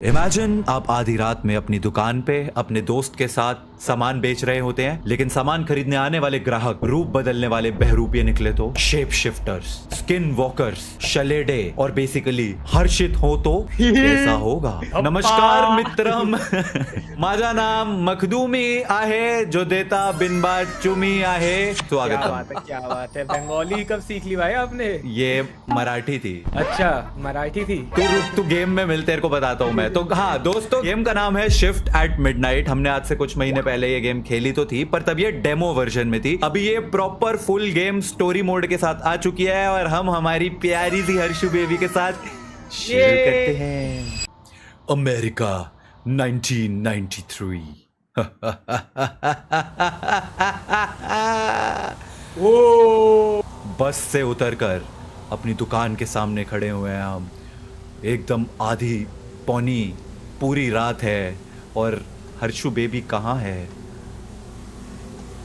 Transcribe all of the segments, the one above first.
Imagine आप आधी रात में अपनी दुकान पे अपने दोस्त के साथ सामान बेच रहे होते हैं, लेकिन सामान खरीदने आने वाले ग्राहक रूप बदलने वाले बहरूपिये निकले तो शेप शिफ्टर्स, स्किन वॉकर्स, शलेडे और बेसिकली हर्षित हो तो कैसा होगा? नमस्कार मित्रम, माझा नाम मखदूमी आहे जो देता बिन बात चुमी आहे। स्वागत। क्या बात है। बंगाली कब सीख ली भाई आपने? ये मराठी थी। अच्छा मराठी थी। तू गेम में मिल, तेरे को बताता हूँ मैं। तो हाँ दोस्तों, गेम का नाम है शिफ्ट एट मिडनाइट। हमने आज से कुछ महीने पहले ये गेम खेली तो थी, पर तब ये डेमो वर्जन में थी। अभी ये proper full game story mode के साथ आ चुकी है और हम हमारी प्यारी सी हर्षु बेबी के साथ शुरू करते हैं। अमेरिका 1993। ओ बस से उतरकर अपनी दुकान के सामने खड़े हुए हैं हम। एकदम आधी पौनी पूरी रात है और हर्षु बेबी कहाँ है?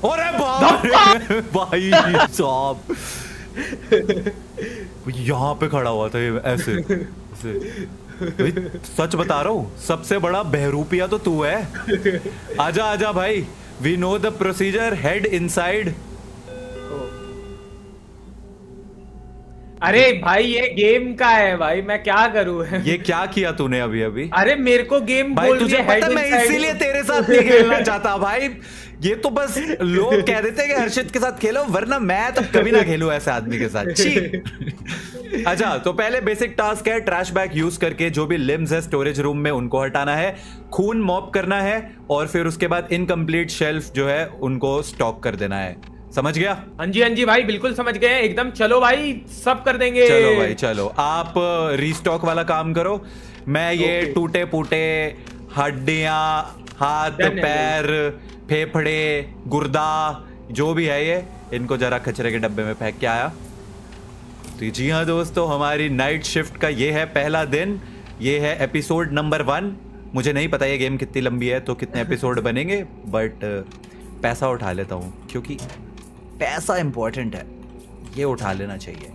अरे भाई साहब, यहाँ पे खड़ा हुआ था ये ऐसे। सच बता रहा हूँ, सबसे बड़ा बहरूपिया तो तू है। आजा आजा भाई, we know the procedure, head inside. अरे भाई ये गेम का है भाई, मैं क्या करूं? ये क्या किया तूने अभी अभी? अरे मेरे को गेम भाई तुझे पता, मैं इसीलिए तेरे साथ नहीं खेलना चाहता भाई। ये तो बस लोग कह देते हैं कि हर्षित के साथ खेलो, वरना मैं तो कभी ना खेलूं ऐसे आदमी के साथ। अच्छा, तो पहले बेसिक टास्क है, ट्रैश बैग यूज करके जो भी लिम्स है स्टोरेज रूम में उनको हटाना है, खून मॉप करना है और फिर उसके बाद इनकम्प्लीट शेल्फ जो है उनको स्टॉक कर देना है। समझ गया? हाँ जी भाई, बिल्कुल समझ गए एकदम। चलो भाई, सब कर देंगे। चलो भाई चलो, आप रीस्टॉक वाला काम करो। मैं ये टूटे फूटे हड्डियां, हाथ पैर, फेफड़े, गुर्दा जो भी है ये, इनको जरा कचरे के डब्बे में फेंक के आया। तो जी हाँ दोस्तों, हमारी नाइट शिफ्ट का ये है पहला दिन। ये है एपिसोड नंबर 1। मुझे नहीं पता ये गेम कितनी लंबी है तो कितने एपिसोड बनेंगे, बट पैसा उठा लेता हूँ क्योंकि पैसा इंपॉर्टेंट है, ये उठा लेना चाहिए।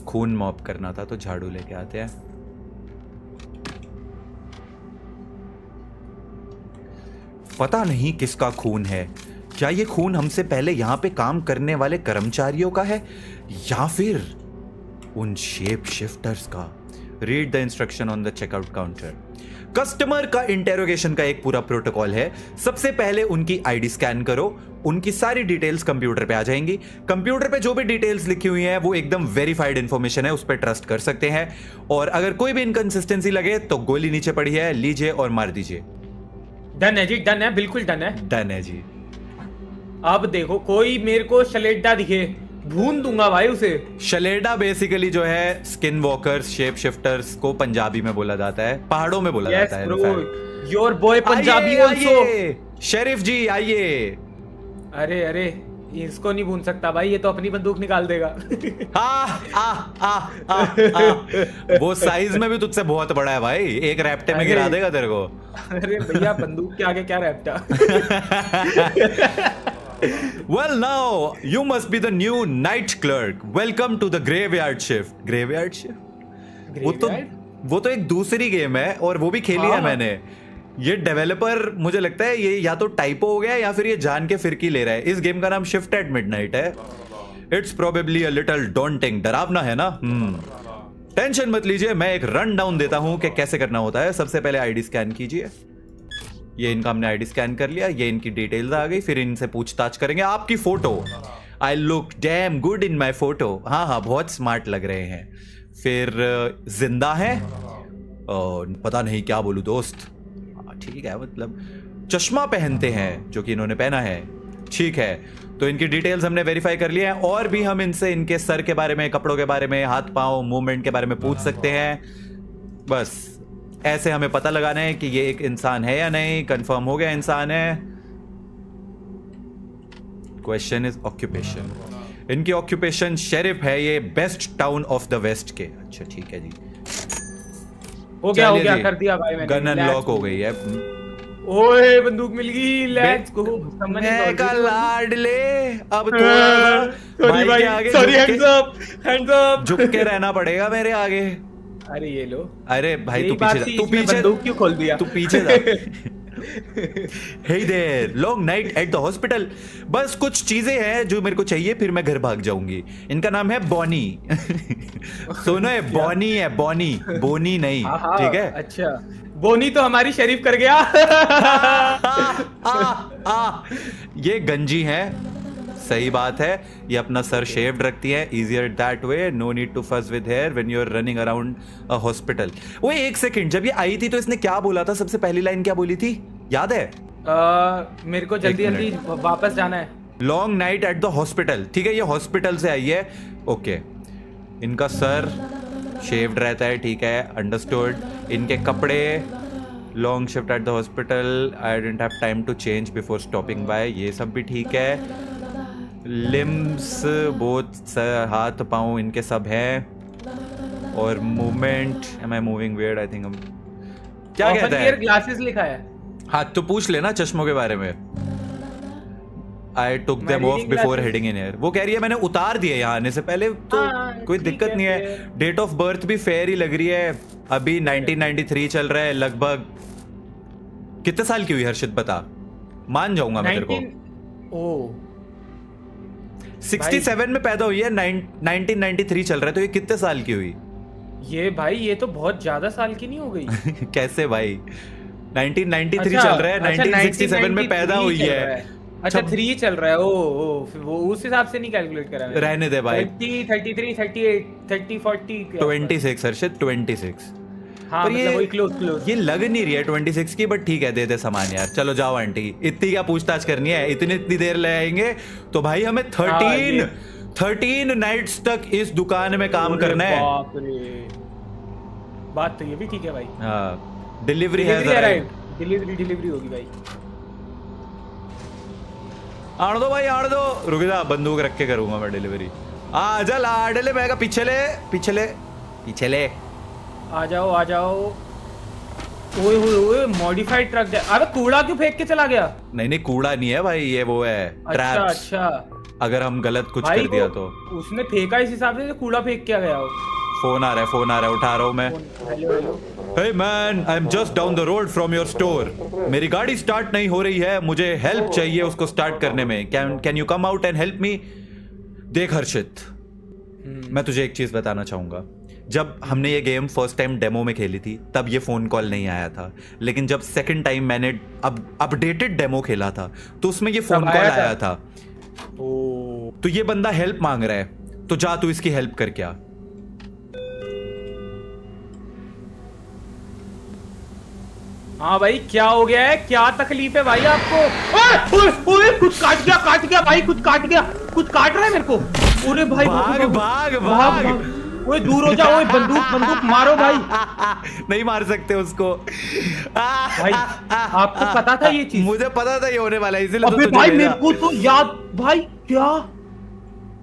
खून मॉप करना था तो झाड़ू लेके आते हैं। पता नहीं किसका खून है। क्या ये खून हमसे पहले यहां पे काम करने वाले कर्मचारियों का है या फिर उन शेप शिफ्टर्स का? Read the instruction on the checkout counter. Customer का इंटेरोगेशन का एक पूरा प्रोटोकॉल है। सबसे पहले उनकी आईडी स्कैन करो, उनकी सारी डिटेल्स कंप्यूटर पे आ जाएंगी। कंप्यूटर पे जो भी डिटेल्स लिखी हुई हैं वो एकदम वेरीफाइड इंफॉर्मेशन है, उस पर ट्रस्ट कर सकते हैं। और अगर कोई भी इनकंसिस्टेंसी लगे तो गोली नीचे पड़ी है, लीजिए और मार दीजिए। डन है जी, डन है, बिल्कुल डन है। डन है जी। अब देखो, कोई मेरे को शलेडा दिखे, भून दूंगा भाई उसे। शलेडा बेसिकली जो है स्किन वॉकर्स, शेप शिफ्टर्स को पंजाबी में बोला जाता है, पहाड़ों में बोला जाता है। Your boy Punjabi also. Sheriff ji आइए। अरे अरे, इसको नहीं भून सकता भाई, ये तो अपनी बंदूक निकाल देगा। वो साइज में भी तुझसे बहुत बड़ा है भाई, एक रैप्टे में गिरा देगा तेरे को। अरे भैया, बंदूक के आगे क्या रैप्टा? Well now you must be the new night clerk. Welcome to the graveyard shift. Graveyard shift? वो तो एक दूसरी गेम है और वो भी खेली है मैंने। ये डेवलपर मुझे लगता है ये या तो टाइपो हो गया या फिर ये जान के फिरकी ले रहा है। इस गेम का नाम शिफ्ट एट मिडनाइट है। It's probably a little daunting, डरावना है ना? टेंशन मत लीजिए, मैं एक रन डाउन देता हूं कि कैसे करना होता है। सबसे पहले आईडी स्कैन कीजिए। ये इनका हमने आईडी स्कैन कर लिया, ये इनकी डिटेल्स आ गई। फिर इनसे पूछताछ करेंगे। आपकी photo, I look damn good in my photo. हाँ बहुत स्मार्ट लग रहे हैं। फिर जिंदा है, पता नहीं क्या बोलूं दोस्त। ठीक है, मतलब चश्मा पहनते हैं जो कि इन्होंने पहना है। ठीक है, तो इनकी डिटेल्स हमने वेरीफाई कर लिया है। और भी हम इनसे इनके सर के बारे में, कपड़ों के बारे में, हाथ पांव मूवमेंट के बारे में पूछ सकते हैं। बस ऐसे हमें पता लगाना है कि ये एक इंसान है या नहीं। कंफर्म हो गया इंसान है। Question is occupation. इनकी ऑक्यूपेशन शेरिफ है, ये best town of the west के। अच्छा ठीक है जी, हो गया कर दिया भाई मैंने। गन अनलॉक हो गई है। ओए बंदूक मिल गई, लेट्स गो। मैं का लाडले, अब थोड़ा सॉरी भाई, sorry, hands up, hands up. झुक के रहना पड़ेगा मेरे आगे। अरे ये लो। अरे भाई यही तू बात पीछे थी, जा, तू इसने पीछे बंदूक क्यों खोल दिया? तू पीछे जा। Hey there, long night at the hospital। बस कुछ चीजें हैं जो मेरे को चाहिए, फिर मैं घर भाग जाऊंगी। इनका नाम है बॉनी। सुनो है, बॉनी है, बॉनी, बोनी नहीं, हाँ, ठीक है? अच्छा, बोनी तो हमारी शरीफ कर गया। ये गंजी है, सही बात है। ये अपना सर शेव्ड रखती है, easier that way, no need to fuss with hair when you are running around a hospital. वो एक सेकंड, जब ये आई थी तो इसने क्या बोला था? सबसे पहली लाइन क्या बोली थी, याद है? मेरे को जल्दी जल्दी वापस जाना है। Long night eight the hospital, ठीक है, ये हॉस्पिटल से आई है। ओके, इनका सर शेव्ड रहता है, ठीक है, अंडरस्टूड। इनके कपड़े, long shift at the hospital, I didn't have time to change before stopping by, ये सब भी ठीक है। लिम्स, बोथ हाथ पाँव इनके सब हैं। और movement, am I moving weird? I think हम क्या कहते हैं, ग्लासेस लिखा है। हाँ तो पूछ लेना चश्मों के बारे में। I took them off before heading in air. वो कह रही है मैंने उतार दिए यहाँ आने से पहले, तो कोई दिक्कत नहीं है। डेट ऑफ बर्थ भी फेयर ही लग रही है, अभी 1993 चल रहा है लगभग। कितने साल की हुई हर्षित, बता, मान जाऊंगा मैं तेरे को। 67 में पैदा हुई है, 1993 चल रहा है, तो ये कितने साल की हुई? ये भाई ये तो बहुत ज्यादा साल की नहीं हो गई? कैसे भाई, 1993 चल रहा है, 1967 में पैदा हुई है। अच्छा 3 चल रहा है। वो उस हिसाब से नहीं कैलकुलेट करा मैंने। रहने दे भाई। 30, 33, 38, 30, 40 26 हर्षित, 26। हाँ, पर मतलब वही क्लोज। ये लग नहीं रही है 26 की, बट ठीक है, दे दे सामान यार। चलो जाओ आंटी, इतनी क्या पूछताछ करनी है, इतनी देर ले आएंगे तो भाई हमें 13 नाइट्स तक इस दुकान में काम करना है। बाप रे, बात तो ये भी ठीक है भाई। हाँ, डिलीवरी है, डिलीवरी होगी भाई। आड़ दो भाई, आड़ दो, रुक जा, बंदूक रख के करूंगा मैं डिलीवरी। आ जा लाडले, मैं का पीछे ले। आ जाओ। ओए मॉडिफाइड ट्रक। अबे कूड़ा क्यों फेंक के चला गया? नहीं कूड़ा नहीं है भाई, ये वो है ट्रैप्स। अच्छा, अगर हम गलत कुछ कर दिया तो। उसने फेंका इस हिसाब से, कूड़ा फेंक के गया। फोन आ रहा है, उठा रहा हूँ मैं। Hello. Hey man, I'm just down the road from your store. मेरी गाड़ी स्टार्ट नहीं हो रही है, मुझे हेल्प चाहिए उसको स्टार्ट करने में। Can you come out and help me? देख हर्षित, मैं तुझे एक चीज बताना चाहूंगा। जब हमने ये गेम फर्स्ट टाइम डेमो में खेली थी तब ये फोन कॉल नहीं आया था, लेकिन जब सेकंड टाइम मैंने अपडेटेड डेमो खेला था तो उसमें ये फोन कॉल आया था। तो ये बंदा हेल्प मांग रहा है, तो जा तू इसकी हेल्प कर। क्या हाँ भाई, क्या हो गया है, क्या तकलीफ है भाई आपको? ओए कुछ काट गया भाई, कुछ काट रहा है मेरे को। अरे भाई भाग। ओए दूर हो जा, ओए बंदूक मारो भाई। नहीं मार सकते उसको भाई, आपको पता था ये चीज? मुझे पता था ये होने वाला है, इसीलिए तो भाई मेरे को तो याद। भाई क्या,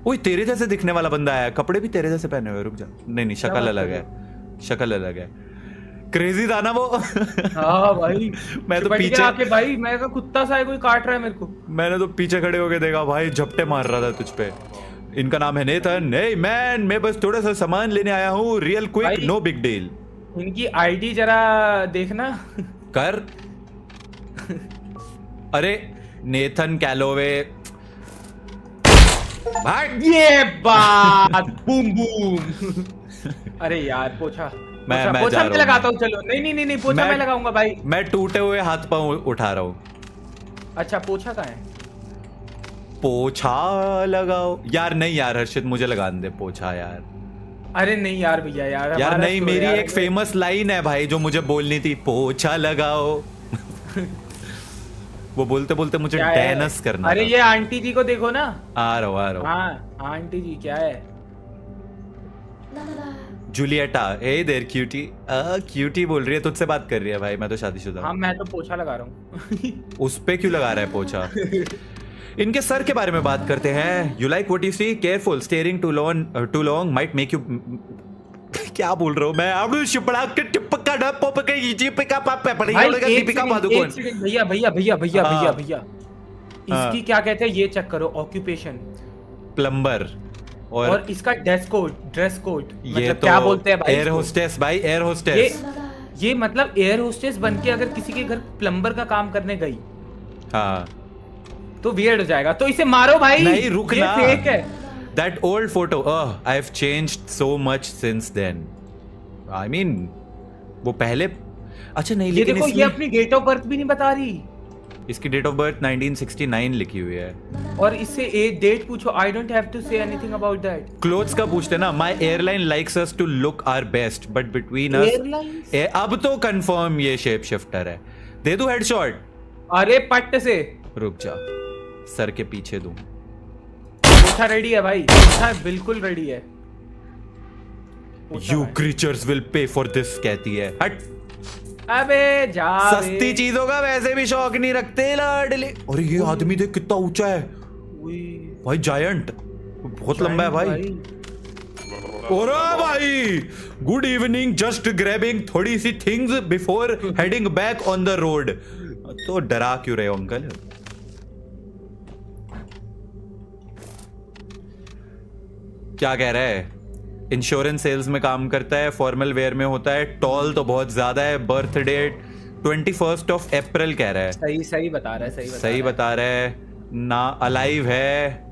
ओए तेरे जैसे दिखने वाला बंदा आया, कपड़े भी तेरे जैसे पहने हुए। रुक जा, नहीं शक्ल अलग है। क्रेजी था ना वो। हाँ भाई, मैं तो पीछे आके भाई, मैं का कुत्ता सा है, कोई काट रहा है मेरे को। मैंने तो पीछे खड़े होके देखा भाई, झपटे मार रहा था तुझ पे। इनका नाम है नेथन। हे मैन, मैं बस थोड़ा सा सामान लेने आया हूँ, real quick, no big deal. इनकी आईडी जरा देखना। कर। अरे नेथन कैलोवे भाग। ये बात बूम। अरे यार, पोछा मैं लगाता हूँ। चलो नहीं, पोछा मैं लगाऊंगा भाई। मैं टूटे हुए हाथ पांव उठा रहा हूँ। अच्छा, पोछा कहाँ है? पोछा लगाओ यार। नहीं यार हर्षित, मुझे लगाने दे पोछा यार। अरे नहीं यार भैया, यार नहीं, मेरी एक फेमस लाइन है भाई जो मुझे बोलनी थी, पोछा लगाओ। वो बोलते बोलते मुझे डांस करना। अरे ये आंटी जी को देखो ना। आ रहा हूँ। हाँ आंटी जी, क्या है? जूलिएटा, ए देयर क्यूटी। क्यूटी बोल रही है, तुझसे बात कर रही है भाई। मैं तो शादीशुदा। हाँ, मैं तो पोछा लगा रहा हूँ। उस पे क्यों लगा रहा है पोछा? इनके सर के बारे में बात करते हैं। You like what you see, careful, staring too long might make you. क्या बोल रहा हूँ मैं? भैया, इसकी क्या कहते हैं, ये चेक करो, ऑक्यूपेशन। प्लम्बर। और इसका ड्रेस कोड ये मतलब तो क्या बोलते हैं भाई एयर इसको? होस्टेस भाई, एयर होस्टेस। ये मतलब एयर होस्टेस बन के अगर किसी के घर प्लम्बर का काम करने गई हाँ तो वियर्ड हो जाएगा, तो इसे मारो भाई। नहीं रुक ये ना, फेक है। That old photo, I have changed so much since then. I mean वो पहले, अच्छा नहीं ये लेकिन देखो, ये इसमें अपनी डेट ऑफ बर्थ भी नहीं बता रही, इसकी डेट ऑफ बर्थ 1969 लिखी हुई है। और इससे एक डेट पूछो, I don't have to say anything about that. Clothes का पूछते ना, my airline likes us to look our best but between us. Airlines अब तो कंफर्म ये शेप शिफ्टर है। दे दूं हेडशॉट? अरे पट्ट से रुक जा, सर के पीछे दूं। पूछा रेडी है भाई, पूछा बिल्कुल रेडी है। You creatures will pay for this कहती है। हट, अबे जा सस्ती चीजों का वैसे भी शौक नहीं रखते लाडले। अरे ये आदमी देख कितना ऊंचा है भाई, जायंट, बहुत लंबा है भाई। ओरे भाई, गुड इवनिंग, जस्ट ग्रैबिंग थोड़ी see things before heading back on the road. तो डरा क्यों रहे हो अंकल? क्या कह रहा है? इंश्योरेंस सेल्स में काम करता है, फॉर्मल वेयर में होता है, टॉल तो बहुत ज्यादा है, बर्थ डेट 21 अप्रैल कह रहा है। सही बता रहा है, सही बता रहा है ना, अलाइव है,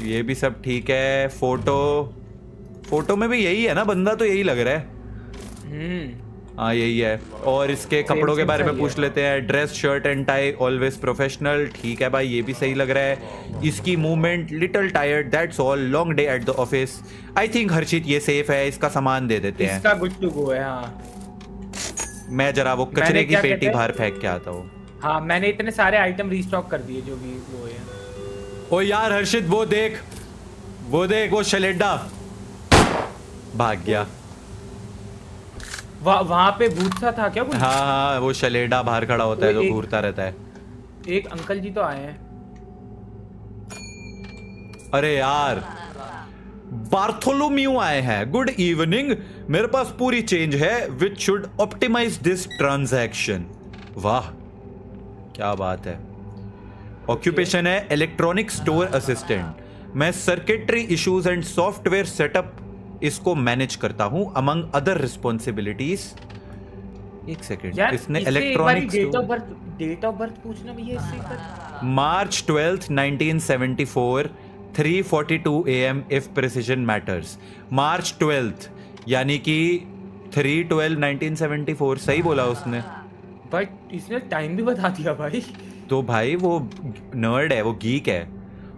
ये भी सब ठीक है। फोटो में भी यही है ना, बंदा तो यही लग रहा है। हाँ यही है। और इसके कपड़ों के बारे में पूछ लेते हैं। Dress, shirt and tie, always professional, ठीक है भाई, ये भी सही लग रहा है। इसकी movement little tired, that's all, long day at the office. I think Harshit ये सेफ है, इसका सामान दे देते हैं। इसका गुड टू गो है। हाँ मैं जरा वो कचरे की पेटी बाहर फेंक के आता हूँ। हाँ मैंने इतने सारे आइटम रीस्टॉक कर दिए जो भी वो है। ओ यार हर्षित, वो देख वो शलेडा भाग गया। वहां पे भूत सा था क्या कुछ? हाँ वो शलेडा बाहर खड़ा होता है जो घूरता रहता है। एक अंकल जी तो आए हैं। अरे यार, बार्थोलोम्यू आए हैं। गुड इवनिंग, मेरे पास पूरी चेंज है which should optimise this transaction. वाह क्या बात है। ऑक्यूपेशन है इलेक्ट्रॉनिक स्टोर असिस्टेंट। मैं circuitry issues and software setup इसको मैनेज करता हूं अमंग अदर रिस्पॉन्सिबिलिटीज। एक सेकेंड, इसने इलेक्ट्रॉनिक डेट ऑफ बर्थ पूछना भैया इससे। March 12th 1974 3:42 AM if precision matters. March 12th यानी कि 3/12/1974 सही बोला उसने, बट इसने टाइम भी बता दिया भाई। तो भाई वो नर्ड है, वो गीक है।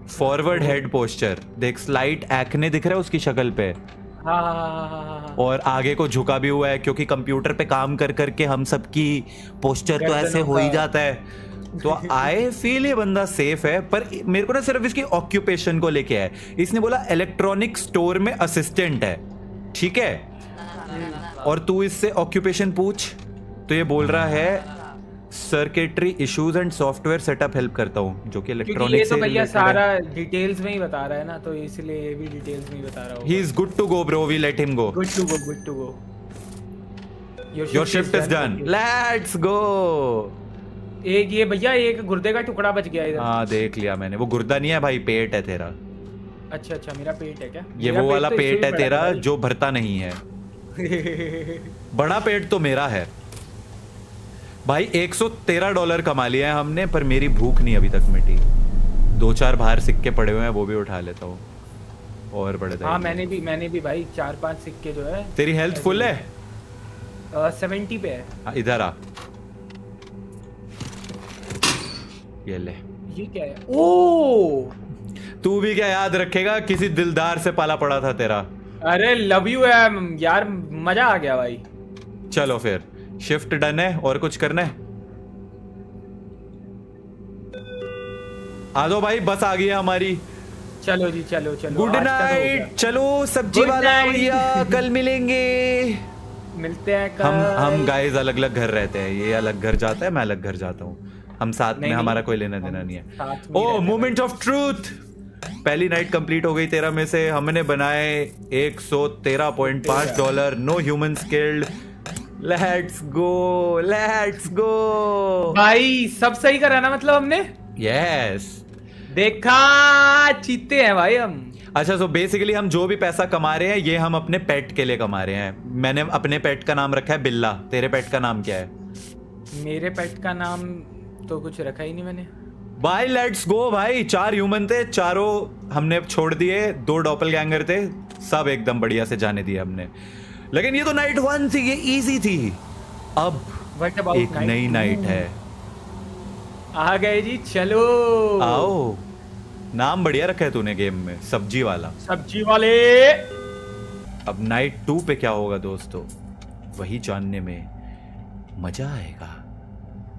फॉरवर्ड हेड पोस्चर देख, स्लाइट एक्ने दिख रहा है उसकी शक्ल पे। हाँ। और आगे को झुका भी हुआ है क्योंकि कंप्यूटर पे काम कर करके हम सबकी पोस्चर तो ऐसे हो ही जाता है। तो आई फील ये बंदा सेफ है, पर मेरे को ना सिर्फ इसकी ऑक्यूपेशन को लेके है। इसने बोला इलेक्ट्रॉनिक स्टोर में असिस्टेंट है, ठीक है, और तू इससे ऑक्यूपेशन पूछ तो ये बोल रहा है circuitry issues and software setup help करता हूं, जो कि इलेक्ट्रॉनिक से भैया सारा डिटेल्स में ही बता रहा है ना, तो इसलिए ये भी डिटेल्स में ही बता रहा हूं। He is good to go bro, we let him go. Good to go. Your shift is done, let's go. एक ये भैया एक गुर्दे का टुकड़ा बच गया इधर। हाँ देख लिया मैंने, वो गुर्दा नहीं है भाई, पेट है तेरा। अच्छा मेरा पेट है क्या? ये वो वाला पेट है तेरा जो भरता नहीं है। बड़ा पेट तो मेरा है भाई। $113 कमा लिया है हमने, पर मेरी भूख नहीं अभी तक मिटी। 2-4 बाहर सिक्के पड़े हुए हैं, वो भी उठा लेता हूँ और बड़े। हाँ मैंने भी भाई 4-5 सिक्के जो है। तेरी हेल्थ फुल है? 70 पे है। इधर आ, ये ले। ये क्या है? ओ तू भी क्या याद रखेगा, किसी दिलदार से पाला पड़ा था तेरा। अरे लव यू यार, मजा आ गया भाई। चलो फिर शिफ्ट डन है, और कुछ करना है? आ जाओ भाई, बस आ गई है हमारी। चलो जी चलो। गुड नाइट, चलो सब्जी वाला भैया, कल मिलेंगे। मिलते हैं कल। हम गाइस अलग अलग घर रहते हैं, ये अलग घर जाता है, मैं अलग घर जाता हूँ। हम साथ में, हमारा कोई लेना देना नहीं है। ओ मोमेंट ऑफ ट्रूथ, पहली नाइट कंप्लीट हो गई 13 में से। हमने बनाए $113.5, no human skilled. Let's go भाई, सब सही करा ना मतलब हमने? यस। देखा, चीते हैं भाई हम। अच्छा, सो बेसिकली हम जो भी पैसा कमा रहे हैं ये हम अपने पेट के लिए कमा रहे हैं। मैंने अपने पेट का नाम रखा है बिल्ला। तेरे पेट का नाम क्या है? मेरे पेट का नाम तो कुछ रखा ही नहीं मैंने। भाई लेट्स गो भाई। 4 ह्यूमन थे, चारों हमने छोड़ दिए, 2 डॉपलगैंगर थे, सब एकदम बढ़िया से जाने दिए हमने। लेकिन ये तो नाइट 1 थी, ये इजी थी। अब एक नई नाइट है। आ गए जी, चलो आओ। नाम बढ़िया रखा है तूने गेम में, सब्जी वाला। सब्जी वाले। अब नाइट 2 पे क्या होगा दोस्तों, वही जानने में मजा आएगा।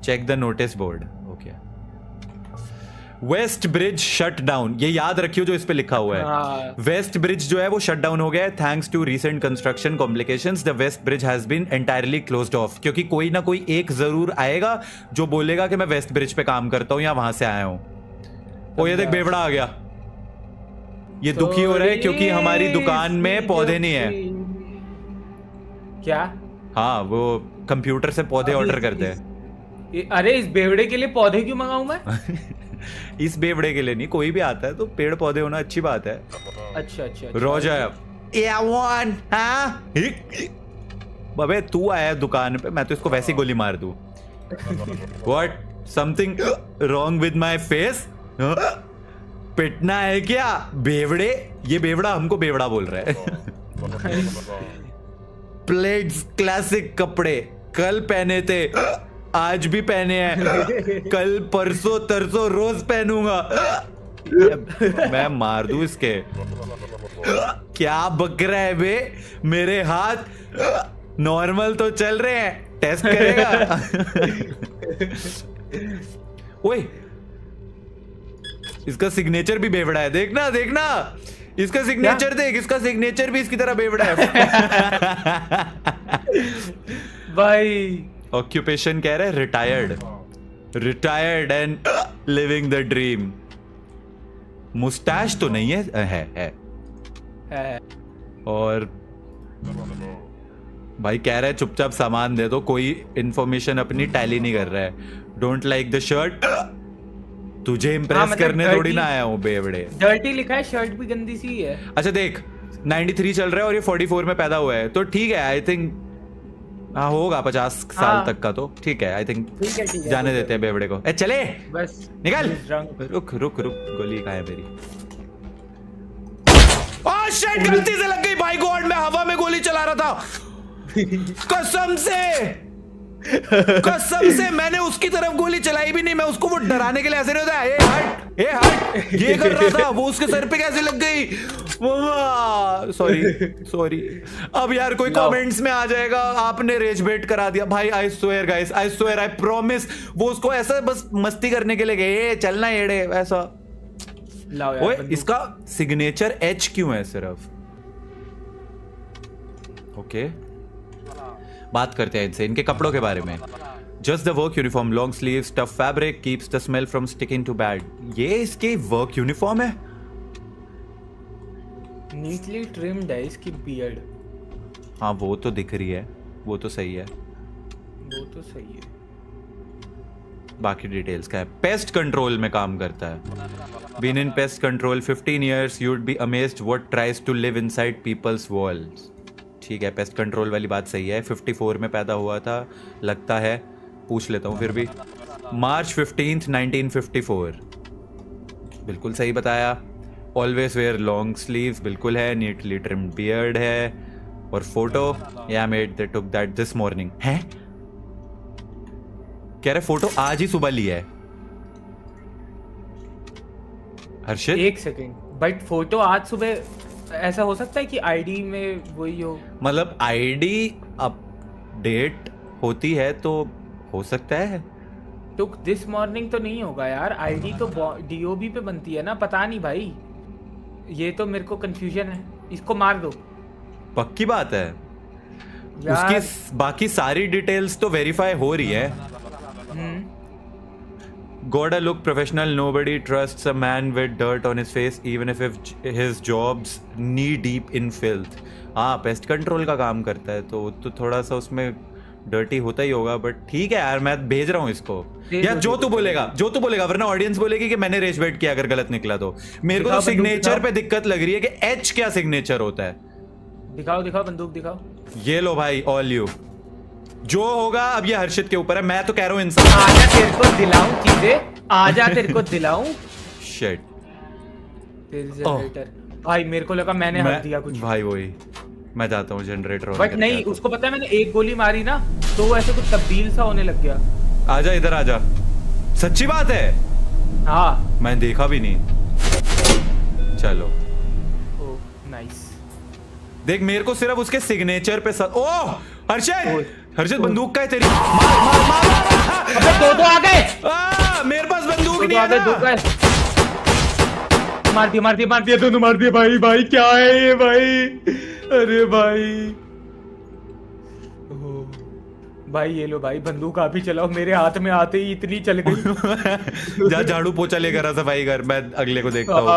Check the notice board. Okay, west bridge shut down. ये याद रखियो जो इस पे लिखा हुआ है। वेस्ट ब्रिज जो है वो शट डाउन हो गया है thanks to recent construction complications. The west bridge has been entirely closed off. क्योंकि कोई ना कोई एक जरूर आएगा जो बोलेगा कि मैं वेस्ट ब्रिज पे काम करता हूं या वहां से आया हूं। ओ ये देख, बेवड़ा आ गया। ये दुखी हो रहा है क्योंकि हमारी दुकान में पौधे नहीं है। क्या? हाँ, वो कंप्यूटर से पौधे ऑर्डर करते हैं। अरे इस बेवड़े के लिए पौधे क्यों मंगाऊं मैं? इस बेवड़े के लिए नहीं, कोई भी आता है तो पेड़ पौधे होना अच्छी बात है। अच्छा। रोजा बबे तू आया दुकान पे, मैं तो इसको वैसी गोली मार दूं। What? Something wrong with my face? पिटना है क्या बेवड़े? ये बेवड़ा हमको बेवड़ा बोल रहा है। प्लेट्स क्लासिक कपड़े कल पहने थे, आज भी पहने हैं, कल परसों तरसों रोज पहनूंगा। मैं मार दूं इसके। क्या बक रहा है बे? मेरे हाथ नॉर्मल तो चल रहे हैं, टेस्ट करेगा? ओए, इसका सिग्नेचर भी बेवड़ा है। देखना देखना, इसका सिग्नेचर देख, इसका सिग्नेचर भी इसकी तरह बेवड़ा है। भाई ऑक्यूपेशन कह रहा है retired and living the dream. Moustache तो नहीं है। और भाई कह रहा है चुपचाप सामान दे दो, कोई इंफॉर्मेशन अपनी टैली नहीं कर रहा है। Don't like the shirt. तुझे इंप्रेस मतलब करने थोड़ी ना आया हूं बेवड़े। डर्टी लिखा है, शर्ट भी गंदी सी है। अच्छा देख, 93 चल रहा है और ये 44 में पैदा हुआ है, तो ठीक है। आई थिंक हाँ होगा 50 साल तक का, तो ठीक है। आई थिंक जाने देते हैं बेवड़े को। ए चले बस निकल। रुक रुक रुक, गोली कहाँ है मेरी? ओह शिट, गलती से लग गई। भाई गॉड, मैं हवा में गोली चला रहा था। कसम से मैंने उसकी तरफ गोली चलाई भी नहीं। मैं उसको वो डराने के लिए ऐसे नहीं होता है, ए हट ये कर रहा था। वो उसके सर पे कैसे लग गई? सॉरी। अब यार कोई कमेंट्स में आ जाएगा आपने रेज बेट करा दिया। भाई I swear guys, I swear, I promise. वो उसको ऐसा बस मस्ती करने के लिए गए, चलना एड़े ऐसा। ओए इसका सिग्नेचर एच क्यों है सिर्फ? ओके, बात करते हैं इनसे, इनके कपड़ों के बारे में। Just the work uniform, long sleeves, tough fabric, keeps the smell from sticking to bad. ये इसके वर्क यूनिफॉर्म है। नीटली ट्रिम्ड है इसकी बियर्ड। हाँ वो तो दिख रही है, वो तो सही है। बाकी डिटेल्स क्या है? पेस्ट कंट्रोल में काम करता है। Been in pest control 15 years, you'd be amazed what tries to live inside people's walls। ठीक है, पेस्ट कंट्रोल वाली बात सही है। 54 में पैदा हुआ था लगता है, पूछ लेता हूँ फिर भी। March 15th 1954, बिल्कुल सही बताया। ऑलवेज वेयर लॉन्ग स्लीव्स, बिल्कुल है। नीटली ट्रिम्ड बियर्ड है। और फोटो, या made they took that this morning. है कह रहे फोटो आज ही सुबह लिया है। हर्षित एक सेकेंड, बट फोटो आज सुबह ऐसा हो सकता है कि आईडी में वही हो? मतलब आईडी अपडेट होती है तो हो सकता है। तो दिस मॉर्निंग तो नहीं होगा यार, आईडी तो डीओबी पे बनती है ना। पता नहीं भाई, ये तो मेरे को कंफ्यूजन है। इसको मार दो। पक्की बात है, उसकी बाकी सारी डिटेल्स तो वेरीफाई हो रही है। Gotta look professional. Nobody trusts a man with dirt on his face, even if his job's knee deep in filth. हाँ, पेस्ट कंट्रोल का काम करता है तो थोड़ा सा उसमें डर्टी होता ही होगा, बट ठीक है यार, मैं भेज रहा हूँ इसको। यार जो तू बोलेगा वरना ऑडियंस बोलेगी कि मैंने रेज वेट किया अगर गलत निकला तो। मेरे को तो सिग्नेचर पे दिक्कत लग रही है कि एच क्या सिग्नेचर होता है। दिखाओ बंदूक दिखाओ। ये लो भाई, ऑल यू। जो होगा अब ये हर्षित के ऊपर है, मैं तो कह रहा हूँ इंसान। आजा तेरे को दिलाऊं चीजें, आजा तेरे को दिलाऊं। शिट तेरी जनरेटर भाई, मेरे को लगा मैंने हक दिया कुछ भाई। वही मैं जाता हूँ जनरेटर। बट नहीं, उसको पता है मैंने एक गोली मारी ना तो वो ऐसे कुछ तब्दील सा होने लग गया। आजा इधर आजा, सच्ची बात है। हाँ मैं देखा भी नहीं। चलो ओ नाइस। देख मेरे को सिर्फ उसके सिग्नेचर पे ओह हर्षित बंदूक का है तेरी। मार। अबे दो आ गए। मेरे पास बंदूक नहीं आ गए, दो गए। मार दिया दोनों मार दिया। भाई क्या है ये भाई? अरे भाई ये लो भाई, बंदूक आप ही चलाओ। मेरे हाथ में आते ही इतनी चल गई। जा झाड़ू पोछा लेकर सफाई कर, मैं अगले को देखता हूँ।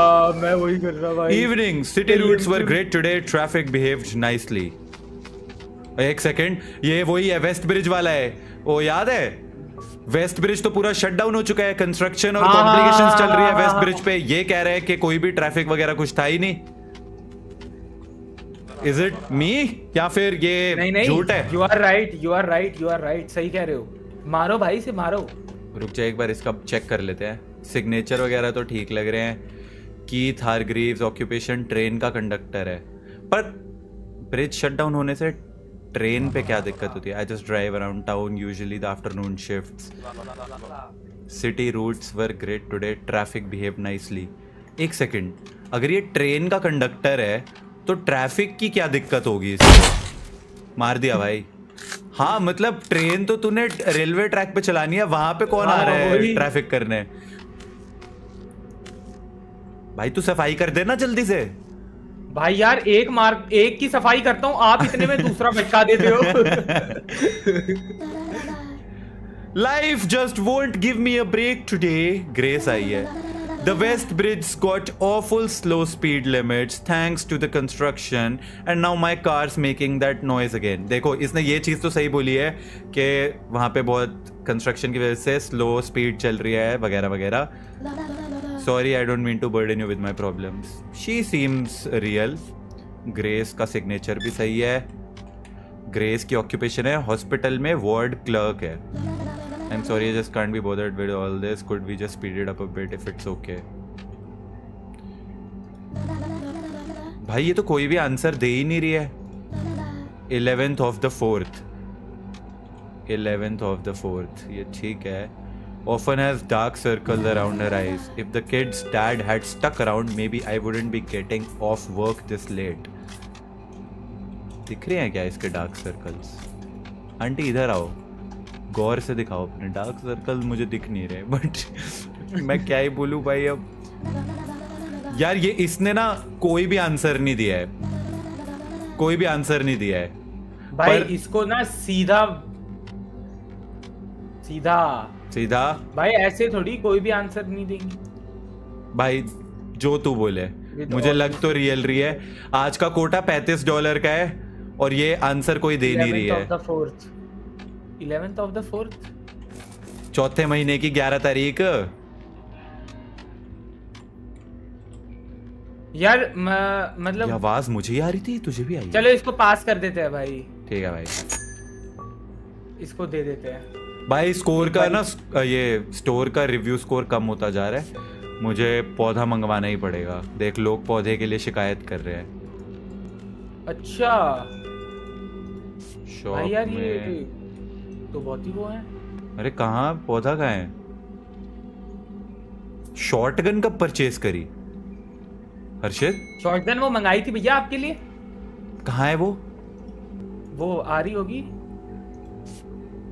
मैं वही कर रहा भाई। Evening, city routes were great today, traffic behaved nicely. एक सेकंड, ये वही है, वेस्ट ब्रिज वाला है। वो याद है? वेस्ट ब्रिज तो पूरा शट डाउन हो चुका है, कंस्ट्रक्शन और कॉम्प्लिकेशंस चल रही है वेस्ट ब्रिज पे। ये कह रहे हैं कि कोई भी ट्रैफिक वगैरह कुछ था ही नहीं। इज इट मी या फिर ये नहीं झूठ है? यू आर राइट, सही कह रहे हो। मारो भाई से मारो। रुक जा, एक बार इसका चेक कर लेते हैं। सिग्नेचर वगैरह तो ठीक लग रहे हैं। कीथ हारग्रीव्स, ऑक्यूपेशन ट्रेन का कंडक्टर है। पर ब्रिज शट डाउन होने से ट्रेन पे क्या दिक्कत होती है? I just drive around town usually the afternoon shifts. City routes were great today, traffic behave nicely. एक सेकंड, अगर ये ट्रेन का कंडक्टर है तो ट्रैफिक की क्या दिक्कत होगी इसको? मार दिया भाई। हाँ मतलब ट्रेन तो तूने रेलवे ट्रैक पे चलानी है, वहां पे कौन आ रहा है ट्रैफिक करने? भाई तू सफाई कर देना जल्दी से। भाई यार एक की सफाई करता हूँ, आप इतने में दूसरा भटका देते हो। Life just won't give me a break today. Grace आई है। The West Bridge got awful slow speed limits thanks to the construction and now my car's making that noise again. देखो इसने ये चीज़ तो सही बोली है कि वहाँ पे बहुत कंस्ट्रक्शन की वजह से स्लो स्पीड चल रही है वगैरह वगैरह। Sorry, I don't mean to burden you with my problems. She seems real. Grace का सिग्नेचर भी सही है। ग्रेस की ऑक्यूपेशन है हॉस्पिटल में वार्ड क्लर्क है। I'm sorry, I just can't be bothered with all this. Could we just speed it up a bit if it's okay? भाई ये तो कोई भी आंसर दे ही नहीं रही है। 11th of the 4th, 11th of the 4th, ये ठीक है। Often has dark circles around her eyes. If the kid's dad had stuck around, maybe I wouldn't be getting off work this late. दिख रहे हैं क्या इसके dark circles? Aunty इधर आओ, गौर से दिखाओ अपने डार्क सर्कल। मुझे दिख नहीं रहे बट मैं क्या ही बोलूं भाई। अब यार ये इसने ना कोई भी आंसर नहीं दिया है, कोई भी आंसर नहीं दिया है भाई। इसको ना सीधा सीधा सीधा भाई, ऐसे थोड़ी कोई भी आंसर नहीं देंगे भाई। जो तू बोले, मुझे लग तो रियल रही है। आज का कोटा $35 का है और ये आंसर कोई दे नहीं रही है। 11th of the 4th, चौथे महीने की 11 तारीख। यार मतलब आवाज मुझे ही आ रही थी, तुझे भी आई? चलो इसको पास कर देते हैं भाई। ठीक है भाई, इसको दे देते हैं भाई। स्कोर का ना ये स्टोर का रिव्यू स्कोर कम होता जा रहा है। मुझे पौधा मंगवाना ही पड़ेगा। देख लोग पौधे के लिए शिकायत कर रहे हैं। अच्छा शॉप भाई यार में ये तो बहुत ही वो है। अरे कहाँ पौधा कहाँ है? शॉटगन कब परचेज करी हर्षित? शॉटगन वो मंगाई थी भैया आपके लिए। कहाँ है वो? वो आ रही होगी,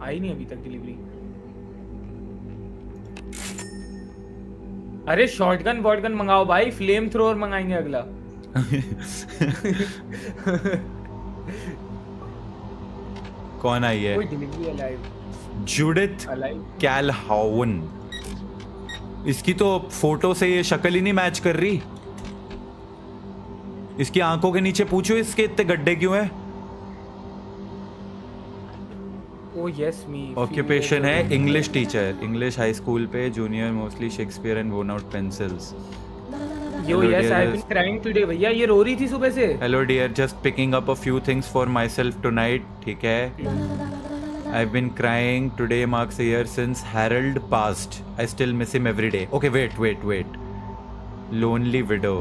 आई नहीं अभी तक डिलीवरी। अरे शॉटगन वॉटगन मंगाओ भाई, फ्लेम थ्रोअर मंगाएंगे अगला। कौन आई है? कोई डिलीवरी अलाइव। जूडिथ कैलहाउन। इसकी तो फोटो से ये शक्ल ही नहीं मैच कर रही। इसकी आंखों के नीचे पूछो इसके इतने गड्ढे क्यों है? Oh yes me. ऑक्यूपेशन है English teacher, English high school पे junior, mostly Shakespeare and worn out pencils. Yo yes I have been crying today. भैया ये रो रही थी सुबह से। Hello dear, just picking up a few things for myself tonight. ठीक है। I've been crying. Today marks a year since Harold passed. I still miss him every day. Okay, wait. Lonely widow.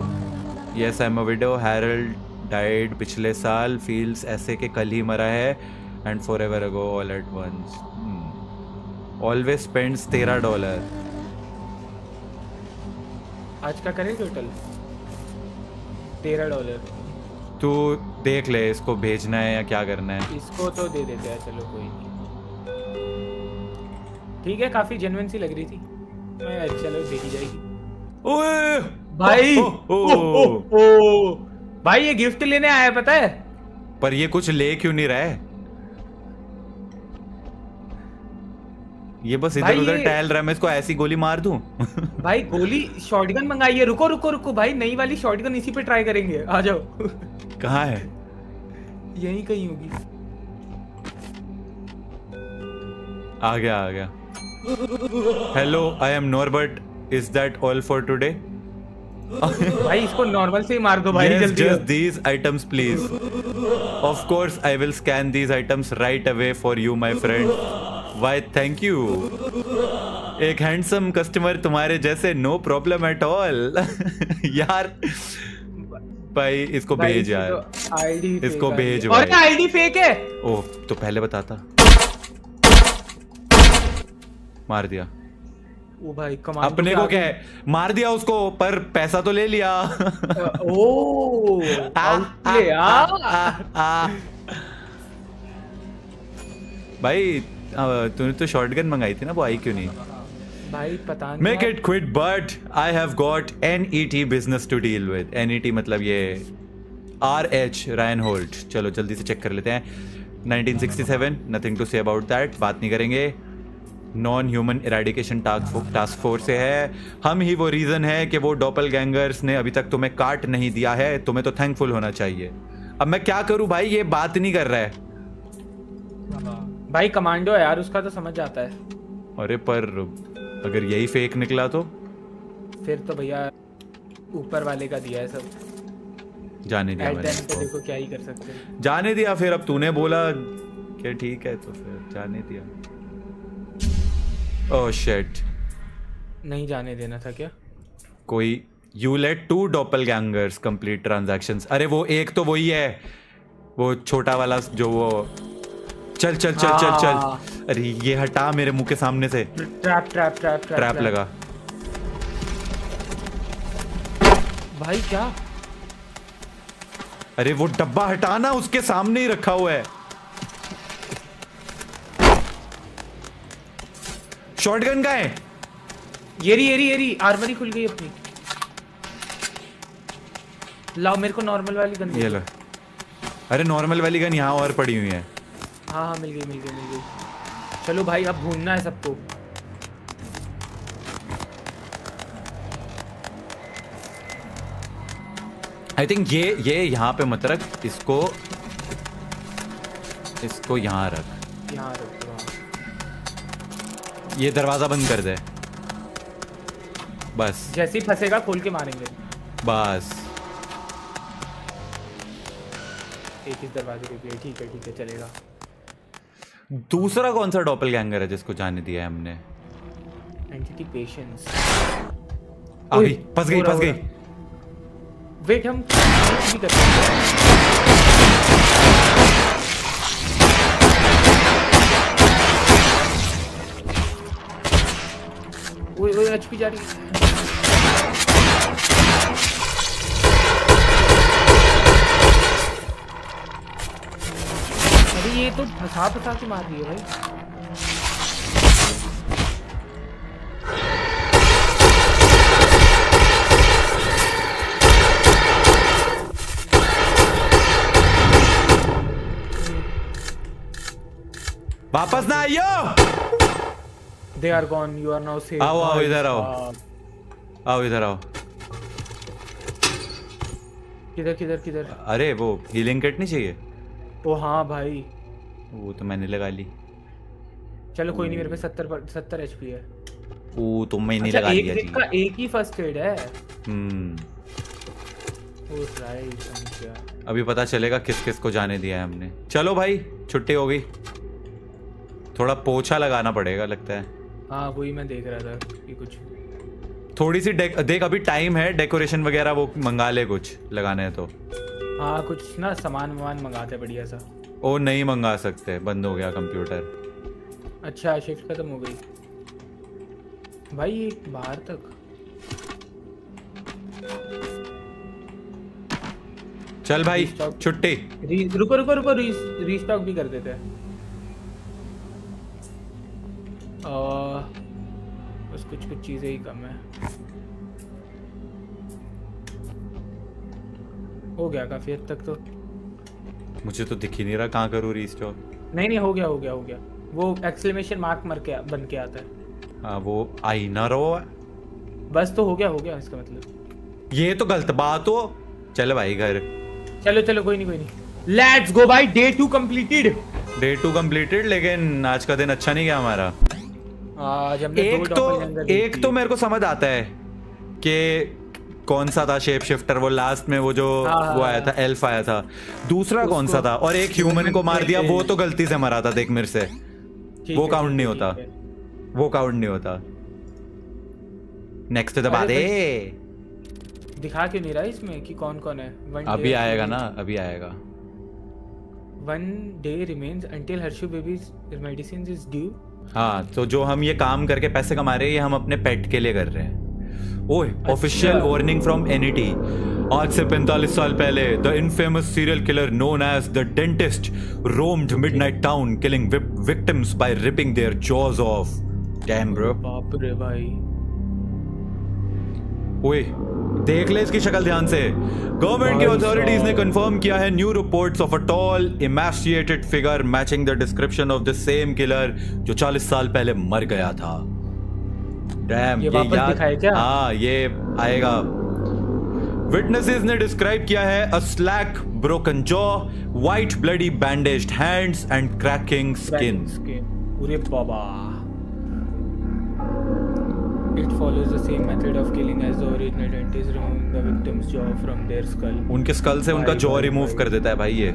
Yes, I'm a widow. Harold died पिछले साल. Feels ऐसे कि कल ही मरा है. And forever ago all at once. Always spends $13. आज का करें टोटल $13। तू देख ले इसको भेजना है या क्या करना है। इसको तो दे देते हैं, चलो कोई नहीं। ठीक है, काफी जेन्युइन सी लग रही थी। मैं चलो देखी जाएगी। ओए भाई ओ भाई ये गिफ्ट लेने आया है पता है। पर ये कुछ ले क्यों नहीं रहा है? ये बस इधर उधर टहल रहा है। मैं इसको ऐसी गोली मार दूं? भाई गोली शॉटगन मंगाई है। रुको रुको रुको भाई, नई वाली शॉटगन इसी पे ट्राई करेंगे। आ जाओ। कहाँ है? यहीं कहीं होगी। आ गया। Hello, I am Norbert. Is that all for today? भाई इसको नॉर्मल से ही मार दो भाई। जल्दी just these items please. Of course I will scan these items right away for you my friend. Why thank you. एक हैंडसम कस्टमर तुम्हारे जैसे, नो प्रॉब्लम एट ऑल। यार भाई इसको भेज यार। आईडी इसको भेज। और क्या आईडी फेक है? ओह तो पहले बताता। मार दिया। ओ भाई कमाल। अपने को क्या है, मार दिया उसको, पर पैसा तो ले लिया। ओ भाई तूने तो शॉटगन मंगाई थी ना, वो आई क्यों नहीं? भाई पता नहीं। Make it quit but I have got NET business to deal with. NET मतलब ये RH रायन होल्ट। चलो जल्दी से चेक कर लेते हैं। 1967, nothing to say about that, बात नहीं करेंगे। Non human eradication task force से है। हम ही वो रीजन है कि वो डॉपलगैंगर्स ने अभी तक तुम्हें काट नहीं दिया है। तुम्हें तो थैंकफुल होना चाहिए। अब मैं क्या करूं भाई, ये बात नहीं कर रहा है। भाई कमांडो है यार, उसका तो समझ आता है। अरे पर अगर यही फेक निकला तो फिर तो भैया ऊपर वाले का दिया है सब। जाने दिया मैंने तो देखो क्या ही कर सकते हैं। जाने दिया। फिर अब तूने बोला कि ठीक है तो फिर जाने दिया। ओह शिट, नहीं जाने देना था क्या? कोई यू लेट 2 डॉपलगैंगर्स कंप्लीट ट्रांजैक्शंस। अरे वो एक तो वही है, वो छोटा वाला जो वो चल चल चल चल चल। अरे ये हटा मेरे मुंह के सामने से। ट्रैप लगा। भाई क्या? अरे वो डब्बा हटाना, उसके सामने ही रखा हुआ है। शॉटगन का है। येरी आर्मरी खुल गई अपनी। लाओ मेरे को नॉर्मल वाली गन दे। ये लो। अरे नॉर्मल वाली गन यहाँ और पड़ी हुई है। हाँ मिल गई। चलो भाई अब भूनना है सबको। आई थिंक ये यहाँ पे मत रख, इसको यहाँ रख। यहाँ रख। ये दरवाजा बंद कर दे बस। जैसे ही फंसेगा खोल के मारेंगे बस। एक इस दरवाजे पे। ठीक है चलेगा। दूसरा कौन सा डॉपलगैंगर है जिसको जाने दिया है हमने? Entity patience. अभी फंस गई। वेट हम भी कर सकते हैं। ओए एचपी जा रही है। अरे ये तो फंसा के मार रही है भाई। वापस ना आइयो। They are gone. You are now safe. आओ इधर आओ इधर आओ। किधर? अरे वो हीलिंग किट नहीं चाहिए? ओ हाँ भाई, वो तो मैंने लगा ली। चलो कोई नहीं, मेरे पे 70 एचपी है। ओ तो मैंने अच्छा, लगा एक दिया दिन जी। का एक ही फर्स्ट एड है। ओ राइट, समझ गया। अभी पता चलेगा किस किस को जाने दिया है हमने। चलो भाई छुट्टी हो गई, थोड़ा पोछा लगाना पड़ेगा लगता है। हाँ वही मैं देख रहा था कि कुछ थोड़ी सी देख अभी टाइम है, डेकोरेशन वगैरह वो मंगा ले कुछ लगाने है तो। हाँ कुछ ना सामान वामान मंगाते बढ़िया सा। ओ नहीं मंगा सकते, बंद हो गया कंप्यूटर। अच्छा शिफ्ट खत्म हो गई भाई, बाहर तक। चल भाई रीस्टॉक। छुट्टी। रुको रुको रुको, रीस्टॉक भी कर देते हैं। बस कुछ कुछ चीजें ही कम है। हो गया काफी हद तक तो। मुझे तो दिख ही नहीं रहा कहाँ करूँ रीस्टोर। नहीं हो गया हो गया हो गया। वो एक्सक्लेमेशन मार्क बन के आता है। हाँ वो आई ना रहो है। बस तो हो गया इसका मतलब। ये तो गलत बात हो। चल भाई घर। चलो चलो कोई नहीं लेट्स गो भाई। Day 2 completed. डे 2 कंप्लीटेड, लेकिन आज का दिन अच्छा नहीं गया हमारा। आज हमने एक तो मेरे को समझ आता है कि कौन सा था शेप शिफ्टर, वो लास्ट में वो जो वो आया था, एल्फ आया था। दूसरा कौन सा था, और एक ह्यूमन को मार दिया, वो तो गलती से मरा था। देख मेरे से वो काउंट नहीं होता, वो काउंट नहीं होता। नेक्स्ट दबा दे। दिखा क्यों नहीं रहा इसमें कि कौन कौन है? अभी आएगा ना, अभी आएगा। 1 day remains until Harshu baby's medicines is due। हाँ तो जो हम ये काम करके पैसे कमा रहे हैं, ये हम अपने पेट के लिए कर रहे हैं। ओए ऑफिशियल वार्निंग फ्रॉम एनईटी। आज से 45 साल पहले the infamous serial killer known as the dentist roamed midnight town killing victims by ripping their jaws off. Damn bro. बाप रे भाई। ओए देख ले इसकी शक्ल ध्यान से। गवर्नमेंट की अथॉरिटीज ने कंफर्म किया है new reports of a tall emaciated figure matching the description of the same killer जो 40 साल पहले मर गया था। डैम, ये वापस दिखाए क्या? हाँ ये आएगा। विटनेसेस ने डिस्क्राइब किया है a slack broken jaw, white bloody bandaged hands and cracking skin. पूरे बाबा। It follows the same method of killing as the original dentist, removing the victim's jaw from their skull। उनके school से उनका jaw remove कर देता है भाई ये।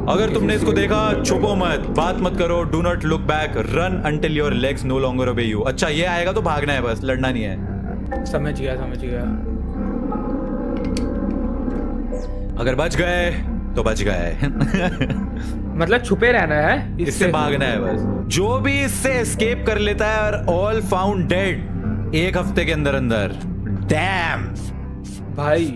अगर तुमने इसको देखा छुपो मत, बात मत करो, do not look back, run until your legs no longer obey you. अच्छा ये आएगा तो भागना है बस, लड़ना नहीं है। समझ गया। अगर बच गए तो बच गए। मतलब छुपे रहना है, इससे भागना है बस। जो भी इससे एस्केप कर लेता है और ऑल फाउंड डेड 1 हफ्ते के अंदर अंदर। डैम भाई।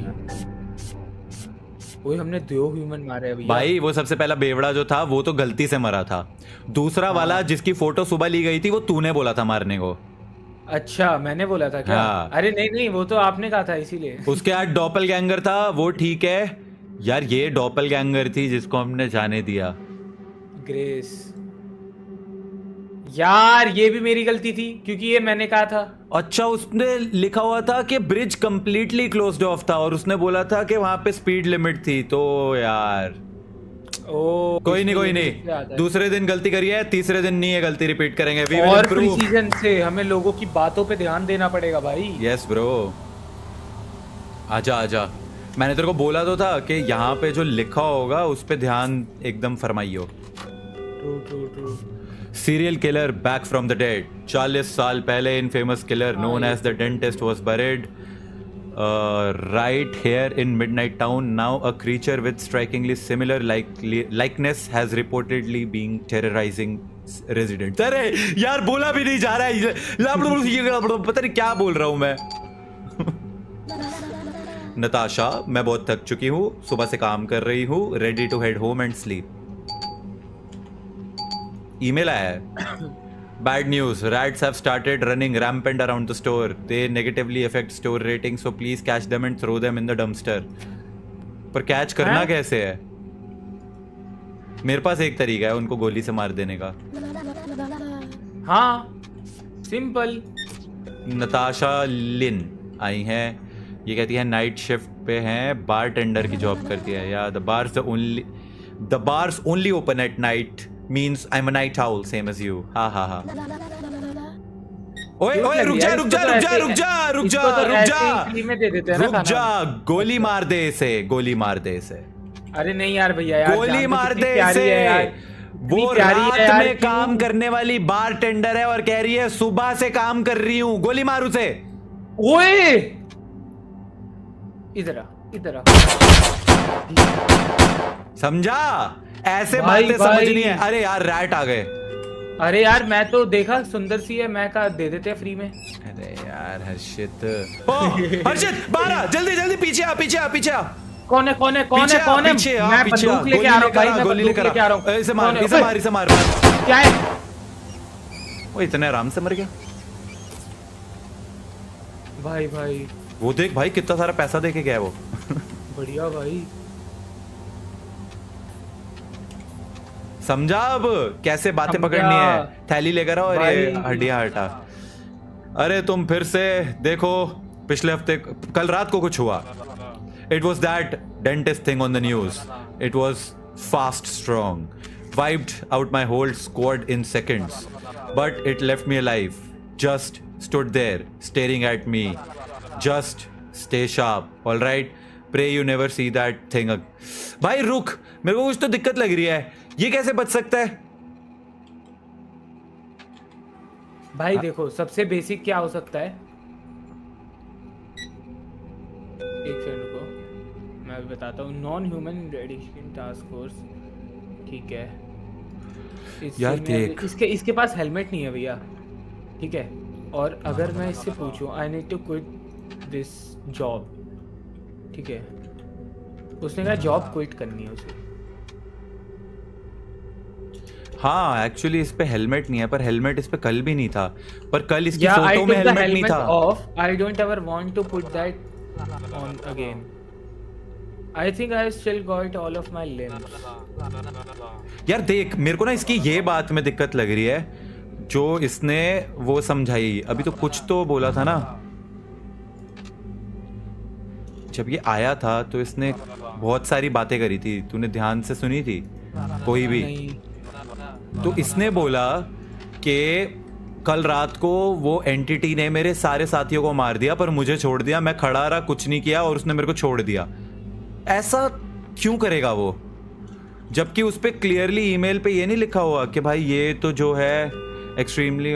वही हमने 2 ह्यूमन मारे हैं भैया। भाई वो सबसे पहला बेवड़ा जो था वो तो गलती से मरा था। दूसरा वाला जिसकी फोटो सुबह ली गई थी वो तूने बोला था मारने को। अच्छा मैंने बोला था क्या? हाँ। अरे नहीं वो तो आपने कहा था इसीलिए। उसके बाद डॉपलगैंगर था वो, ठीक है यार। ये डॉपलगैंगर थी जिसको हमने जाने दिया। ग्रेस। यार ये भी मेरी गलती थी क्योंकि ये मैंने कहा था। अच्छा उसने लिखा हुआ था कि ब्रिज कंप्लीटली क्लोज्ड ऑफ था और उसने बोला था कि वहां पे स्पीड लिमिट थी। तो यार ओ कोई नहीं, दूसरे दिन गलती करी है, तीसरे दिन नहीं है गलती रिपीट करेंगे। वी विल और इंप्रूव। प्रिसीजन से हमें लोगों की बातों पे ध्यान देना पड़ेगा भाई। Yes bro. आजा। मैंने तेरे को बोला तो था कि यहाँ पे जो लिखा होगा उस पे ध्यान एकदम फरमाइयो। True. Serial killer back from the dead. 40 साल पहले infamous killer known as the dentist was buried right here in Midnight Town. Now a creature with strikingly similar likeness has reportedly been terrorizing residents. अरे यार बोला भी नहीं जा रहा है, पता नहीं क्या बोल रहा हूं मैं। नताशा, मैं बहुत थक चुकी हूँ, सुबह से काम कर रही हूँ, ready to head home and sleep. Email आया है। Bad news. Rats have started running rampant around the store. They negatively affect store ratings, so please catch them and throw them in the dumpster. पर catch करना कैसे है? मेरे पास एक तरीका है उनको गोली से मार देने का। हाँ, सिंपल। नताशा लिन आई हैं। ये कहती है नाइट शिफ्ट पे हैं, बार टेंडर की जॉब करती है। या the bars only open at night means I'm a night owl, same as you. Ha ha ha. ओए ओए रुक जा रुक जा रुक जा रुक जा रुक जा रुक जा रुक जा, गोली मार दे इसे, गोली मार दे इसे। अरे नहीं यार भैया यार, गोली मार दे इसे। वो रात में काम करने वाली बारटेंडर है और कह रही है सुबह से काम कर रही हूँ, गोली मार उसे। ओए इधर आ, इधर आ। समझा? ऐसे बातें समझनी है। अरे यार रैट आ गए। अरे यार मैं तो देखा सुंदर सी है, मैं कहा दे देते हैं फ्री में। अरे यार हर्षित, हर्षित बाहर आ, जल्दी जल्दी पीछे आ, पीछे आ, पीछे आ। कौन है कौन है कौन है कौन है? मैं बंदूक लेके आ रहा हूँ भाई, मैं बंदूक लेके आ रहा हूँ। इसे मार, इसे मार, इसे मार। क्या है? वो इतने आराम से मर गया भाई भाई। वो देख भाई कितना सारा पैसा देके गया वो। बढ़िया भाई। समझा अब कैसे बातें पकड़नी है? थैली लेकर आओ और ये हड्डियां हटा। अरे तुम फिर से देखो, पिछले हफ्ते कल रात को कुछ हुआ। It was that dentist thing on the news. It was fast, strong, wiped out my whole squad in seconds, but it left me alive. Just stood there, staring at me. Just stay sharp, all right? Pray you never see that thing. भाई रुक, मेरे को कुछ तो दिक्कत लग रही है। ये कैसे बच सकता है? भाई देखो, सबसे बेसिक क्या हो सकता है? एक सेकंड रुको, मैं अभी बताता हूँ। Non human radiation task force, ठीक है। यार देख, इसके पास हेलमेट नहीं है भैया, ठीक है। और अगर मैं इससे पूछूं I need to quit this job, ठीक है, उसने कहा जॉब क्विट करनी है उसे। हाँ एक्चुअली इस पे हेलमेट नहीं है, पर हेलमेट इस पे कल भी नहीं था, पर कल इसकी फोटो में हेलमेट नहीं था। I don't ever want to put that on again. I think I have still got all of my limbs. यार देख, मेरे को ना इसकी ये बात में दिक्कत लग रही है जो इसने वो समझाई अभी, तो कुछ तो बोला था ना जब ये आया था, तो इसने बहुत सारी बातें करी थी, तूने ध्यान से सुनी थी कोई भी? तो इसने बोला कि कल रात को वो एंटिटी ने मेरे सारे साथियों को मार दिया पर मुझे छोड़ दिया, मैं खड़ा रहा, कुछ नहीं किया और उसने मेरे को छोड़ दिया। ऐसा क्यों करेगा वो, जबकि उस पे क्लियरली ईमेल पे ये नहीं लिखा हुआ कि भाई ये तो जो है एक्सट्रीमली,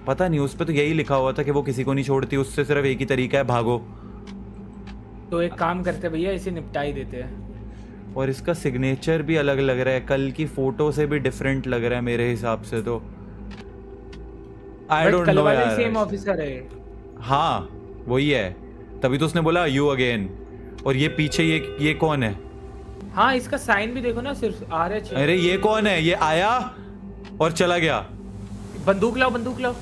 पता नहीं, उस पे तो यही लिखा हुआ था कि वो किसी को नहीं छोड़ती, उससे सिर्फ एक ही तरीका है, भागो। तो एक काम करते भैया, इसे निपटा ही देते हैं। और इसका सिग्नेचर भी अलग लग रहा है, कल की फोटो से भी डिफरेंट लग रहा है मेरे हिसाब से तो। आई डोंट नो यार, सेम ऑफिसर है। हाँ वही है, तभी तो उसने बोला यू अगेन। और ये पीछे ये कौन है? हाँ इसका साइन भी देखो ना, सिर्फ RH। अरे ये कौन है? ये आया और चला गया। बंदूक लाओ, बंदूक लाओ।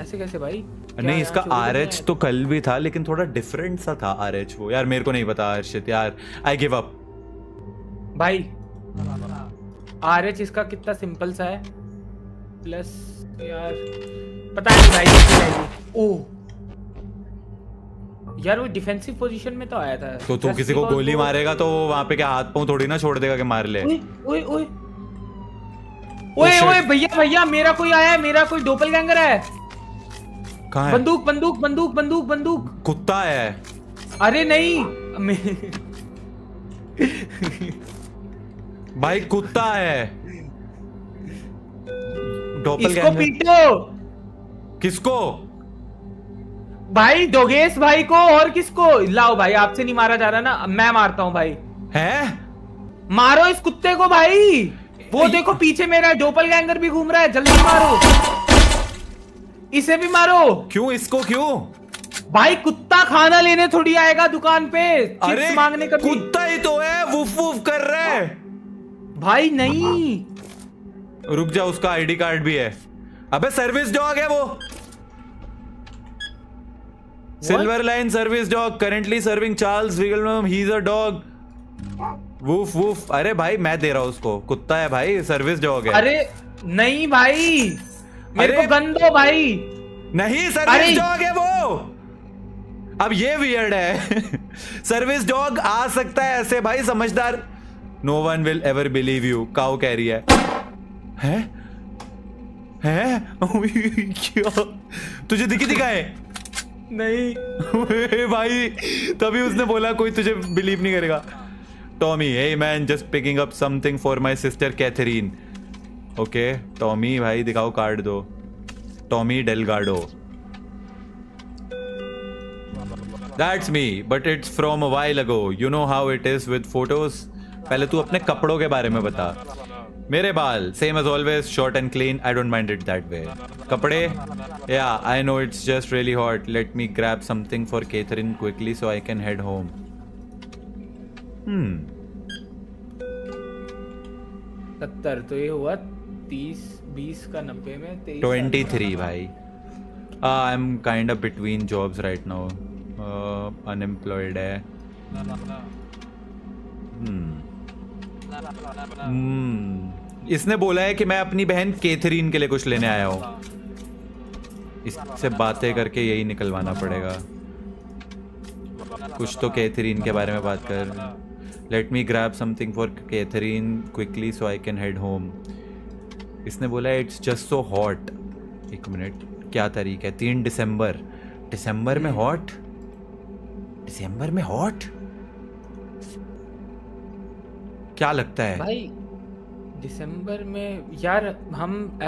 ऐसे कैसे भाई? नहीं इसका RH तो कल भी था, लेकिन थोड़ा डिफरेंट सा था RH वो। यार मेरे को नहीं पता हर्षित यार, आई गिव अप। भाई RH इसका कितना सिंपल सा है, प्लस यार पता नहीं भाई। ओह यार वो डिफेंसिव पोजीशन में तो आया था। तो तू किसी को गोली मारेगा तो वहां पे क्या हाथ पांव थोड़ी ना छोड़ देगा कि मार ले। ओए ओए ओए ओए भैया भैया, मेरा कोई आया है, मेरा कोई डोपलगैंगर है। कहाँ है? बंदूक बंदूक बंदूक बंदूक बंदूक। कुत्ता है। अरे नहीं भाई कुत्ता है। इसको पीटो। किसको? भाई डोगेश भाई को। और किसको? लाओ भाई, आपसे नहीं मारा जा रहा ना, मैं मारता हूँ भाई। हैं? मारो इस कुत्ते को भाई। वो देखो पीछे मेरा डोपलगैंगर भी घूम रहा है, जल्दी मारो। इसे भी मारो। क्यों? इसको क्यों? भाई कुत्ता खाना लेने थोड़ी आएगा दुकान पे, चिप्स मांगने का। कुत्ता ही तो है, वुफ वुफ कर रहा है। भाई नहीं, रुक जा, उसका आईडी कार्ड भी है। अबे सर्विस डॉग है वो। Silver line service dog, currently serving Charles Wigglam, he is a dog. Woof woof. अरे भाई मैं दे रहा हूं उसको, कुत्ता है भाई, सर्विस डॉग है। अरे नहीं भाई, मेरे को गन दो भाई। नहीं सर्विस डॉग है वो। अब ये वियर्ड है। सर्विस डॉग आ सकता है ऐसे भाई, समझदार। No one will ever believe you, cow कह रही है। क्या तुझे दिखाए? नहीं भाई तभी उसने बोला कोई तुझे बिलीव नहीं करेगा। Tommy, hey man, just picking up something for my sister Catherine. Okay Tommy भाई दिखाओ कार्ड दो। Tommy Delgardo, that's me, but it's from a while ago. You know how it is with photos. पहले तू अपने कपड़ों के बारे में बता। मेरे बाल same as always, short and clean, I don't mind it that way. कपड़े, या I know it's just really hot, let me grab something for Catherine quickly so I can head home. 70 तो ये हुआ 30, 20 का 90 में 23 23 भाई। I am kind of between jobs right now, unemployed है। इसने बोला है कि मैं अपनी बहन कैथरीन के लिए कुछ लेने आया हूँ। इससे बातें करके यही निकलवाना पड़ेगा। कुछ तो कैथरीन के बारे में बात कर। Let me grab something for Catherine quickly so I can head home. इसने बोला है इट्स जस्ट सो हॉट। एक मिनट, क्या तारीख है? 3 दिसंबर। दिसंबर में हॉट? दिसंबर में हॉट? क्या लगता है भाई? दिसंबर में यार हम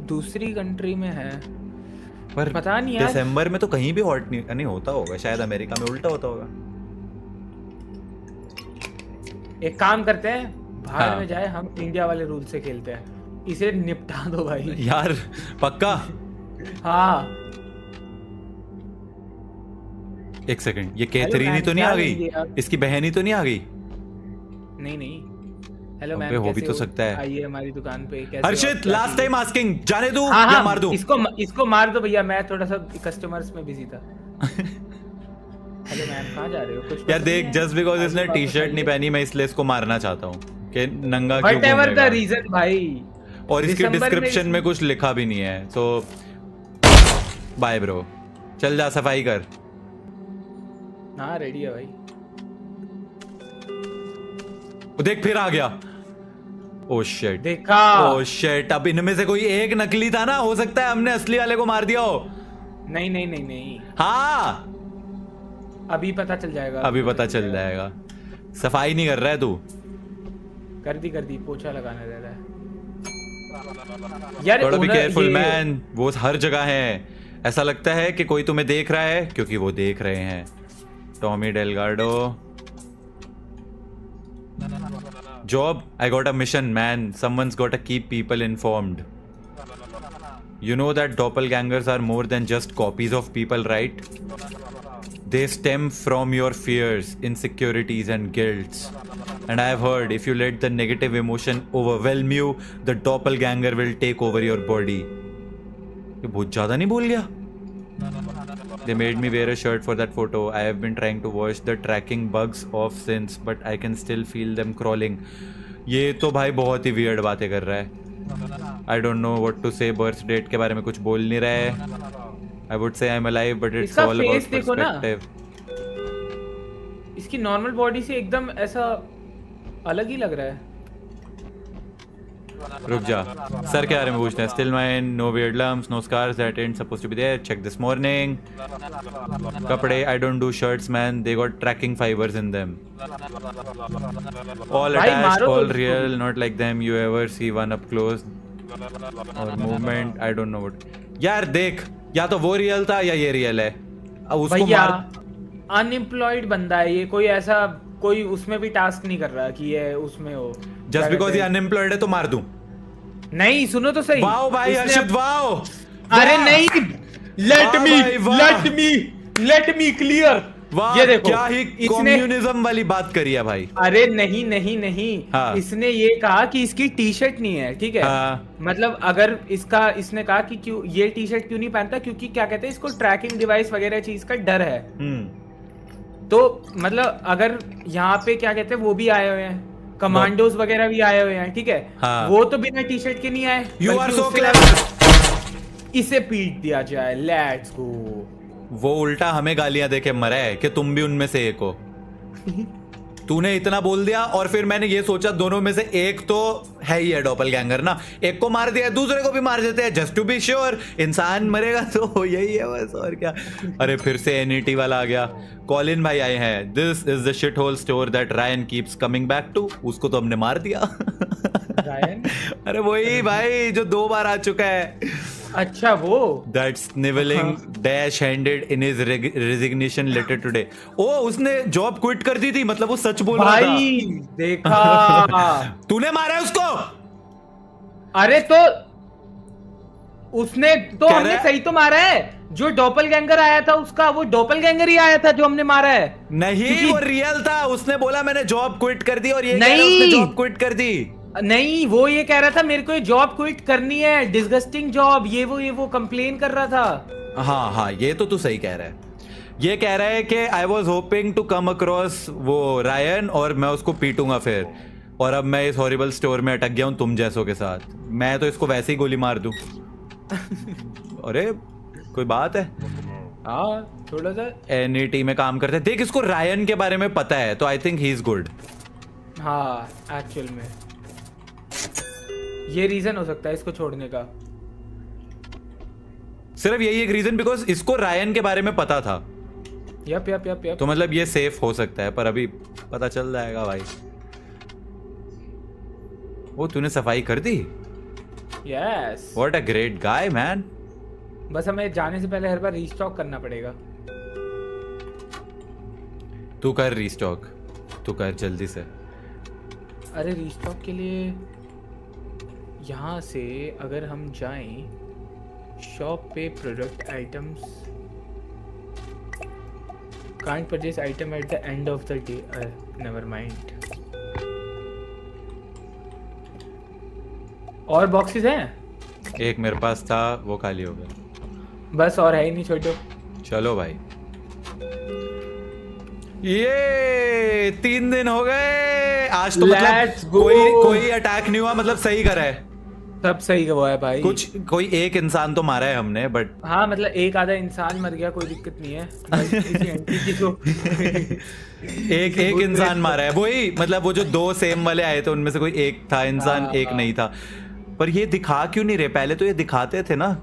दूसरी कंट्री में हैं, पर पता नहीं यार। दिसंबर में तो कहीं भी हॉट नहीं होता होगा, शायद अमेरिका में उल्टा होता होगा। एक काम करते हैं, बाहर हाँ। में जाए, हम इंडिया वाले रूल से खेलते हैं, इसे निपटा दो भाई। यार पक्का? हाँ एक सेकंड, ये कैथरीन ही तो नहीं आ गई? इसकी बहन ही तो नहीं आ गई? नहीं। हेलो मैम, हो भी तो सकता है। आइए हमारी दुकान पे। कैसे हर्षित, लास्ट टाइम आस्किंग, जाने दूं हाँ, या मार दूं? इसको मार दो भैया, मैं थोड़ा सा कस्टमर्स में बिजी था। हेलो मैम, कहाँ जा रहे हो? कुछ यार देख, जस्ट बिकॉज इसने टी शर्ट नहीं पहनी, मैं इसलिए इसको मारना चाहता हूँ कि नंगा क्यों व्हाटएवर द घूमेगा। रीजन भाई। और इसकी डिस्क्रिप्शन में कुछ लिखा भी नहीं है, तो बाय ब्रो, चल जा सफाई कर। हाँ रेडी है भाई। देख फिर आ गया। ओह शिट, देखा? ओह शिट, अब इनमें से कोई एक नकली था ना, हो सकता है हमने असली वाले को मार दिया हो। नहीं। हाँ अभी पता चल जाएगा। अभी पता चल जाएगा। सफाई नहीं कर रहा है तू? कर दी, पोछा लगाने दे रहा है यार। थोड़ा भी केयरफुल मैन, वो हर जगह है। ऐसा लगता है कि कोई तुम्हें देख रहा है क्योंकि वो देख रहे हैं। Tommy Delgardo, job, I got a mission, man. Someone's got to keep people informed. You know that doppelgangers are more than just copies of people, right? They stem from your fears, insecurities and guilts. And I have heard if you let the negative emotion overwhelm you, the doppelganger will take over your body. ये बहुत ज़्यादा नहीं बोल गया? They made me wear a shirt for that photo. I have been trying to wash the tracking bugs off since, but I can still feel them crawling. ये तो भाई बहुत ही weird बातें कर रहा है। I don't know what to say. Birth date के बारे में कुछ बोल नहीं रहा है। I would say I'm alive, but it's all about perspective. इसकी नॉर्मल बॉडी से एकदम ऐसा अलग ही लग रहा है। रुक जा, सर के बारे में पूछते हैं। Still mine, no weird lumps, no scars that ain't supposed to be there. Check this morning. कपड़े, I don't do shirts, man. They got tracking fibers in them. All attached, all real, not like them you ever see one up close. Or movement, I don't know what. यार देख, या तो वो real था या ये real है। अब उसको मार। अनएम्प्लॉयड बंदा है ये, कोई ऐसा कोई उसमें भी टास्क नहीं कर रहा कि ये उसमें हो। जस्ट बिकॉज ये अनएम्प्लॉयड है तो मार दूं? नहीं, सुनो तो सही। वाओ भाई हर्षित, वाओ। अरे नहीं, लेट मी क्लियर। ये देखो, क्या ही कम्युनिज्म वाली बात करी है भाई। अरे नहीं। हाँ। इसने ये कहा कि इसकी टी शर्ट नहीं है, ठीक है। हाँ। मतलब अगर इसने कहा कि क्यों ये टी शर्ट क्यों नहीं पहनता, क्योंकि क्या कहते हैं, इसको ट्रैकिंग डिवाइस वगैरह चीज का डर है। तो मतलब अगर यहाँ पे क्या कहते हैं वो भी आए हुए हैं, कमांडोज वगैरह भी आए हुए हैं, ठीक है। हाँ। वो तो बिना टी शर्ट के नहीं आए। You are so clever। इसे पीट दिया जाए, लेट्स गो। वो उल्टा हमें गालियां देके मरा है कि तुम भी उनमें से एक हो। तूने इतना बोल दिया और फिर मैंने ये सोचा दोनों में से एक तो है ही है डॉपलगैंगर ना, एक को मार दिया दूसरे को भी मार देते हैं जस्ट टू बी श्योर, इंसान मरेगा तो यही है बस, और क्या। अरे फिर से एनईटी वाला आ गया। कॉलिन भाई आए हैं। This is the shit hole store that Ryan keeps coming back to. उसको तो हमने मार दिया। रायन? अरे वही भाई जो 2 बार आ चुका है। अच्छा वो That's sniveling dash handed in his resignation letter today. ओ उसने जॉब क्विट कर दी थी, मतलब वो सच बोल रहा था। भाई देखा। तूने मारा है उसको? अरे तो उसने तो हमने सही तो मारा है। जो डॉपलगैंगर आया था उसका वो डॉपलगैंगर ही आया था जो हमने मारा है। नहीं वो रियल था। उसने बोला मैंने जॉब क्विट कर दी और ये नहीं उसने जॉब क्विट कर दी। नहीं वो ये कह रहा था मेरे को ये जॉब क्विट करनी है, डिस्गस्टिंग जॉब, ये वो कंप्लेन कर रहा था। हाँ हाँ ये तो तू सही कह रहा है। ये कह रहा है कि I was hoping to come across वो रायन और मैं उसको पीटूंगा फिर, और अब मैं इस हॉरिबल स्टोर में अटक गया हूँ तुम जैसों के साथ। मैं तो इसको वैसे ही गोली मार दूं। अरे कोई बात है? हाँ थोड़ा सा एनईटी में काम करते हैं। देख इसको रायन के बारे में पता है तो I think he is good. हाँ एक्चुअल में ये रीजन हो सकता है इसको छोड़ने का। सिर्फ यही एक रीजन, बिकॉज इसको रायन के बारे में पता था। Yup yup yup yup. तो मतलब ये सेफ हो सकता है, पर अभी पता चल जाएगा भाई। वो तूने सफाई कर दी? Yes. What a great guy man. बस हमें जाने से पहले हर बार रीस्टॉक करना पड़ेगा। तू कर रीस्टॉक, तू कर जल्दी से। अरे रीस्टॉक के लिए यहाँ से अगर हम जाएं शॉप पे product items, can't purchase item at the end of the day, never mind. और बॉक्सेस हैं? एक मेरे पास था वो खाली हो गया। बस और है ही नहीं, छोड़ो। चलो भाई। ये 3 दिन हो गए आज तो, मतलब कोई अटैक नहीं हुआ, मतलब सही करा है। सब सही हुआ है भाई। कोई एक इंसान तो मारा है हमने, बट हाँ मतलब एक आधा इंसान मर गया, कोई दिक्कत नहीं है। एक इंसान मारा है, वही मतलब वो जो 2 सेम वाले आए थे उनमें से कोई एक था इंसान, एक नहीं था। पर ये दिखा क्यों नहीं रहे? पहले तो ये दिखाते थे ना।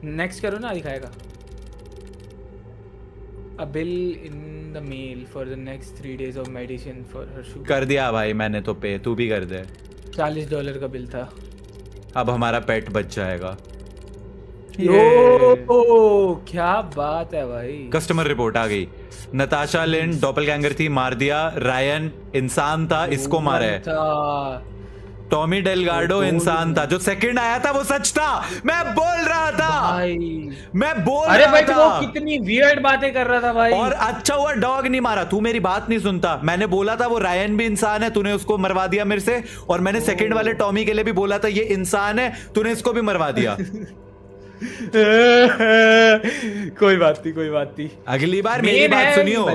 नेक्स्ट करो ना, दिखाएगा। A bill in the mail for the next 3 days of medicine for her sugar. कर दिया भाई मैंने तो पे, तू भी कर दे। $40 का बिल था। अब हमारा पेट बच जाएगा। क्या बात है भाई। कस्टमर रिपोर्ट आ गई। नताशा लिन डॉपलगैंगर थी, मार दिया। रायन इंसान था, इसको मारा है। टॉमी डेलगार्डो इंसान था, जो सेकंड आया था वो सच था। मैं बोल रहा था भाई, मैं बोल अरे रहा भाई था। वो कितनी वियर्ड बातें कर रहा था भाई। और अच्छा हुआ डॉग नहीं मारा। तू मेरी बात नहीं सुनता। मैंने बोला था वो रायन भी इंसान है, तूने उसको मरवा दिया मेरे से। और मैंने सेकंड वाले टॉमी के लिए भी बोला था ये इंसान है, तूने इसको भी मरवा दिया। कोई बात नहीं, कोई बात नहीं। अगली बार मेरी बात सुनियो।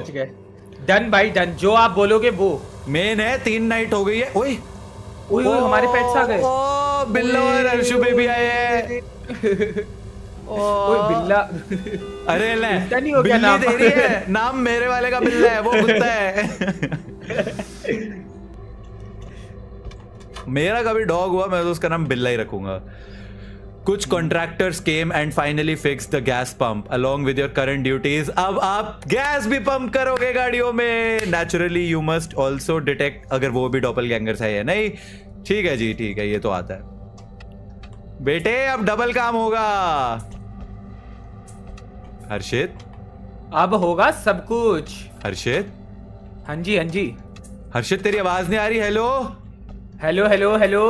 डन भाई डन, जो आप बोलोगे वो मेन है। 3 नाइट हो गई है। ओए ओए हमारे पेट्स आ गए। ओ बिल्ला और अर्शु बेबी आए हैं। ओए बिल्ला। अरे ले नहीं हो गया बिल्ली नाम। दे रही है। नाम मेरे वाले का बिल्ला है, वो कुत्ता है। मेरा कभी डॉग हुआ मैं तो उसका नाम बिल्ला ही रखूंगा। कुछ contractors came and finally fix the gas pump along with your current duties. अब आप गैस भी पंप करोगे गाड़ियों में। Naturally you must also detect अगर वो भी डॉपलगैंगर्स है या नहीं। ठीक है जी, ठीक है, ये तो आता है। बेटे अब डबल काम होगा। हर्षित अब होगा सब कुछ। हर्षित। हाँ जी हाँ जी। हर्षित तेरी आवाज नहीं आ रही। Hello hello hello hello.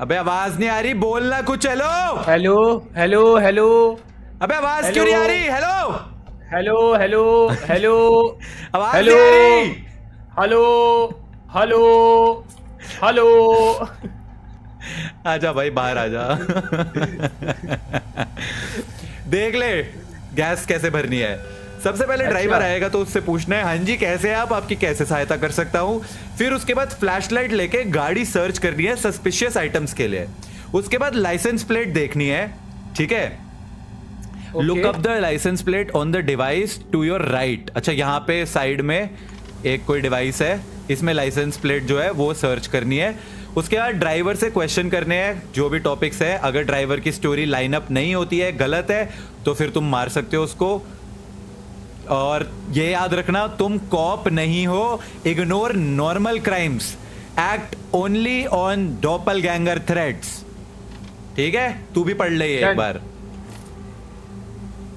अबे आवाज नहीं आ रही, बोलना कुछ। Hello hello hello hello. अबे आवाज क्यों नहीं आ रही? Hello hello hello hello. आवाज नहीं आ रही। Hello hello hello. आजा भाई बाहर आजा। देख ले गैस कैसे भरनी है। सबसे पहले ड्राइवर आएगा तो उससे पूछना है हाँ जी कैसे हैं आप, आपकी कैसे सहायता कर सकता हूँ। फिर उसके बाद फ्लैशलाइट लेके गाड़ी सर्च करनी है सस्पिशियस आइटम्स के लिए। उसके बाद लाइसेंस प्लेट देखनी है, ठीक है। Look up the licence plate on the device to your right. अच्छा, यहाँ पे साइड में एक कोई डिवाइस है, इसमें लाइसेंस प्लेट जो है वो सर्च करनी है। उसके बाद ड्राइवर से क्वेश्चन करने हैं, जो भी टॉपिक्स है। अगर ड्राइवर की स्टोरी लाइनअप नहीं होती है, गलत है, तो फिर तुम मार सकते हो उसको। और ये याद रखना, तुम कॉप नहीं हो। Ignore normal crimes, act only on doppelganger threats. ठीक है, तू भी पढ़ ले ये एक बार।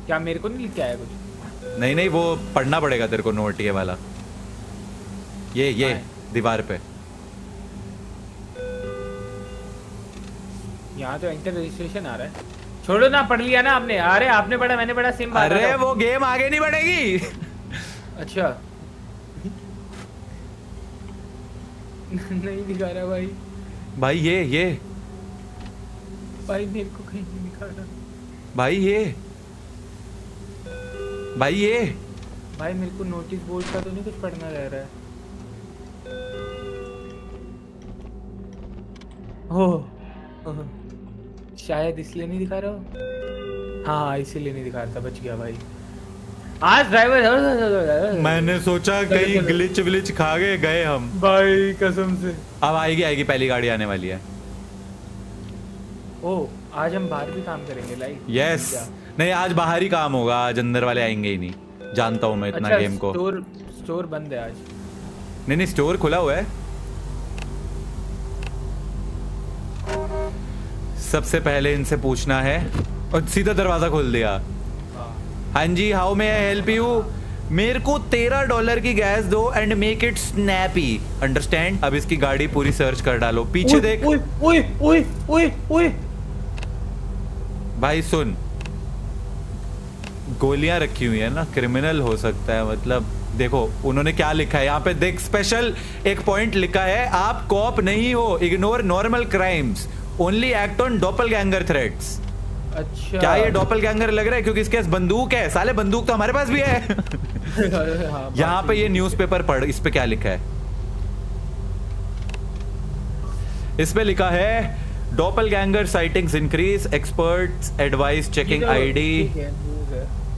क्या मेरे को नहीं लिख के आया कुछ? नहीं, वो पढ़ना पड़ेगा तेरे को, नोट ये वाला, ये दीवार पे। यहाँ तो एंटर रजिस्ट्रेशन आ रहा है। छोड़ो ना, पढ़ लिया ना आपने। अरे आपने पढ़ा, मैंने पढ़ा, सेम बात। अरे वो गेम आगे नहीं बढ़ेगी। अच्छा। नहीं दिखा रहा भाई। भाई ये भाई मेरे को कहीं नहीं दिखा रहा। भाई मेरे को नोटिस बोर्ड का तो नहीं कुछ पढ़ना रह रहा है। ओह, शायद इसलिए नहीं दिखा रहा हो। हाँ, इसीलिए नहीं दिखा रहा था। बच गया भाई। आज ड्राइवर, मैंने सोचा कहीं ग्लिच विलिच खा गए हम। भाई कसम से। अब आएगी पहली गाड़ी आने वाली है। ओ, आज हम बाहर भी काम करेंगे लाइक। यस। नहीं, आज बाहर ही काम होगा, आज अंदर वाले आएंगे ही नहीं। जानता हूँ मैं इतना। अच्छा, गेम को स्टोर बंद है आज। नहीं, स्टोर खुला हुआ है। सबसे पहले इनसे पूछना है, और सीधा दरवाजा खोल दिया। हाँ जी, how may I help you? मेरे को $13 की गैस दो and make it snappy, understand? अब इसकी गाड़ी पूरी सर्च कर डालो। पीछे देख। ओए भाई सुन, गोलियां रखी हुई है ना, क्रिमिनल हो सकता है। मतलब देखो उन्होंने क्या लिखा है यहाँ पे, देख, स्पेशल एक पॉइंट लिखा है, आप कॉप नहीं हो। Ignore normal crimes, only act on doppelganger threats. अच्छा, क्या ये डॉपलगैंगर लग रहा है? क्योंकि इसके पास बंदूक है। साले बंदूक तो हमारे पास भी है। हाँ, यहाँ पे ये न्यूज़पेपर पढ़, इस पे क्या लिखा है? इस पे लिखा है doppelganger sightings increase, experts advise checking ID.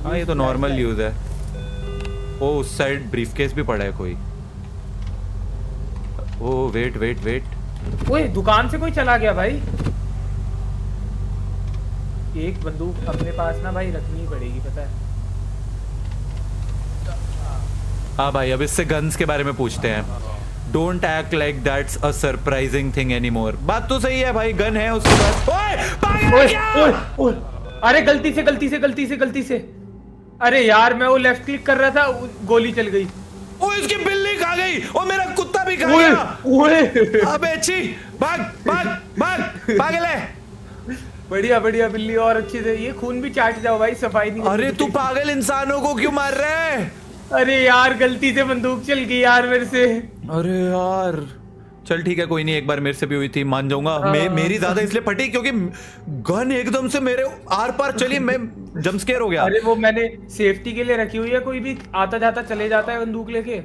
हाँ, ये तो नॉर्मल यूज है। ओ, उस साइड ब्रीफकेस भी पड़ा है कोई। Oh wait. ओए, दुकान से कोई चला गया भाई। एक बंदूक अपने पास ना भाई रखनी ही पड़ेगी, पता है। हाँ भाई, अब इससे गन्स के बारे में पूछते हैं। Don't act like that's a surprising thing any more. बात तो सही है भाई, गन है उसके पास। ओए, अरे गलती से। अरे यार, मैं वो लेफ्ट क्लिक कर रहा था, गोली चल गई। ओ, इसकी बिल्ली खा गई। ओ, मेरा कुत्ता भी खा गया। ओए अबे छी, भाग ले। बढ़िया बिल्ली, और अच्छे से ये खून भी चाट जाओ भाई, सफाई नहीं। अरे तू पागल इंसानों को क्यों मार रहा है? अरे यार, गलती से बंदूक चल गई यार मेरे से। अरे यार, चल ठीक है, कोई नहीं, एक बार मेरे से भी हुई थी, मान जाऊंगा। मेरी ज्यादा इसलिए फटी क्योंकि गन एकदम से मेरे आर पार चली, मैं जंप स्केयर हो गया। अरे वो मैंने सेफ्टी के लिए रखी हुई है, कोई भी आता जाता चले जाता है बंदूक लेके।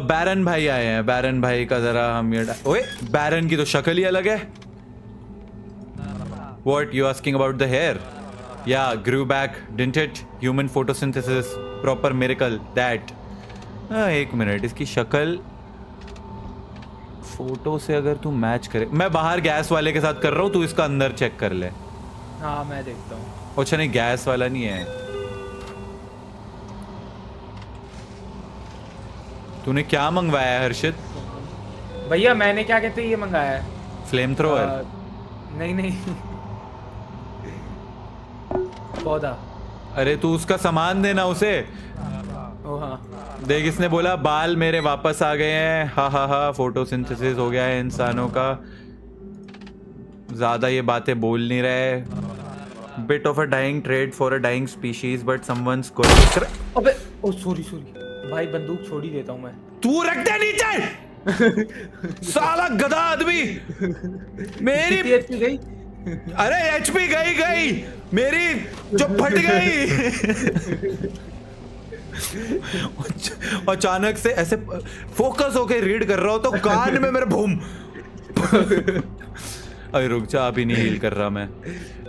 बैरन भाई आए हैं, बैरन भाई का जरा हम ये ओए, बैरन की तो शक्ल ही अलग है। What you asking about the hair? Yeah, grew back, didn't it? Human photosynthesis, proper miracle that. एक मिनट, इसकी शक्ल फोटो से अगर तू मैच करे, मैं बाहर गैस वाले के साथ कर रहा हूँ, तू इसका अंदर चेक कर ले। हाँ, मैं देखता हूँ। अच्छा नहीं, गैस वाला नहीं है। तूने क्या मंगवाया है हर्षित? भैया मैंने क्या कहते हैं ये मंगाया है, फ्लेम थ्रोअर। नहीं पौधा। अरे तू उसका सामान देना उसे। ओ हाँ, देख, इसने बोला बाल मेरे वापस आ गए हैं, हा, फोटोसिंथेसिस हो गया है इंसानों का। ज्यादा ये बातें बोल नहीं रहे। Bit of a dying trade for a dying species but someone's got. अबे ओ सॉरी भाई, बंदूक छोड़ ही देता हूँ मैं। तू रख दे नीचे। साला गधा आदमी। मेरी एचपी गई। अरे एचपी गई मेरी, जो फट गई। अचानक से ऐसे फोकस होके रीड कर रहा हो तो कान में मेरे बूम। अरे रुक जा, अभी नहीं हील कर रहा मैं।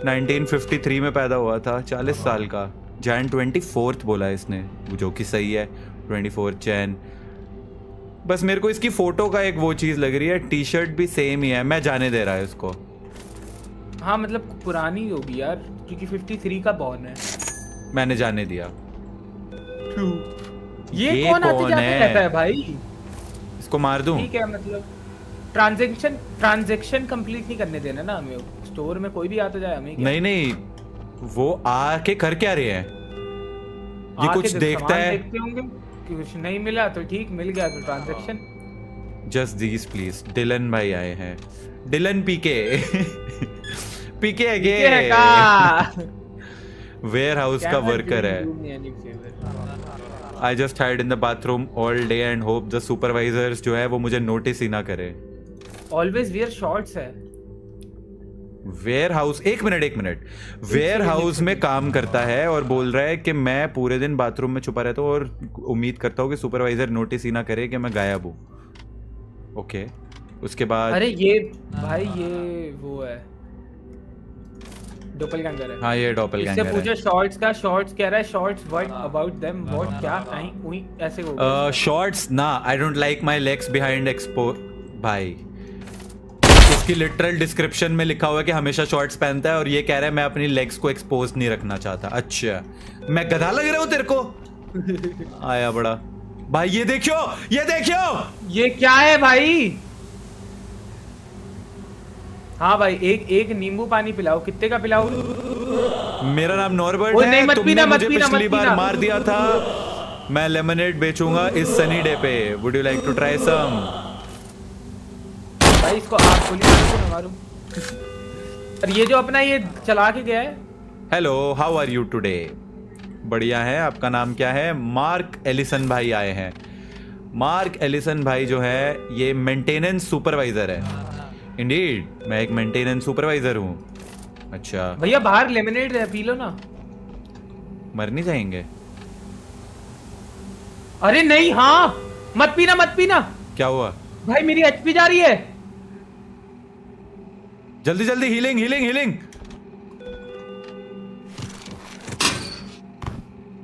1953 में पैदा हुआ था, 40 साल का। जैन 24 बोला है इसने, जो कि सही है। 24 जैन। बस मेरे को इसकी फोटो का एक वो चीज लग रही है, टी शर्ट भी सेम ही है। मैं जाने दे रहा है इसको। हाँ मतलब पुरानी होगी यार, क्योंकि 53 का बॉर्न है। मैंने जाने दिया। ये कौन आते जाते रहता है भाई? इसको मार दूं? ठीक है, मतलब ट्रांजैक्शन कंप्लीट नहीं करने देना ना हमें। स्टोर में कोई भी आता जाए हमें क्या? नहीं, वो आके कर क्या रहे हैं? ये कुछ देखता है। देखते होंगे, कुछ नहीं मिला तो ठीक, मिल गया तो transaction. Just these please. Dylan भाई आए हैं। Dylan PK. PK warehouse का वर्कर है। I just hide in the bathroom all day and hope the supervisors जो है वो मुझे नोटिस ही ना करे। ऑलवेज वियर शॉर्ट्स है। वेयर हाउस, एक मिनट। वेयर हाउस में काम करता है और बोल रहा है कि मैं पूरे दिन बाथरूम में छुपा रहता हूँ और उम्मीद करता हूँ कि सुपरवाइजर नोटिस ही ना करे कि मैं गायब हूँ। ओके, उसके बाद अरे ये भाई ये वो है, डॉपलगैंगर है। हाँ, ये डॉपलगैंगर है। इससे पूछो शॉर्ट्स का, शॉर्ट्स कह रहा है shorts what about them, what क्या कहीं उही ऐसे होगा। शॉर्ट्स ना, I don't like my legs behind expo. भाई इसकी लिटरल डिस्क्रिप्शन में लिखा हुआ है कि हमेशा शॉर्ट्स पहनता है और ये कह रहा है मैं अपनी लेग्स को एक्सपोज नहीं रखना चाहता। अच्छा, मैं गधा लग रहा हूँ तेरे को? आया बड़ा भाई। ये देखियो, ये क्या है भाई? हाँ भाई, एक नींबू पानी पिलाओ। कितने का पिलाओ? मेरा नाम नॉर्बर्ट है। नहीं, मत तुमने पीना, मुझे मत पीना, पिछली मत बार पीना। मार दिया था। मैं लेमनेड बेचूंगा इस सनी डे पे। Would you like to try some? भाई इसको आप गोली मारूं? और ये जो अपना ये चला के गया है। Hello, how are you today? बढ़िया है। आपका नाम क्या है? मार्क एलिसन भाई आए हैं। मार्क एलिसन भाई जो है ये मेंटेनेंस सुपरवाइजर है। इंडीड, मैं एक मेंटेनेंस सुपरवाइजर हूँ। अच्छा भैया बाहर लेमनेड है, पी लो ना। मर नहीं जाएंगे? अरे नहीं, हाँ मत पीना, मत पीना। क्या हुआ भाई मेरी एचपी जा रही है। जल्दी जल्दी, हीलिंग।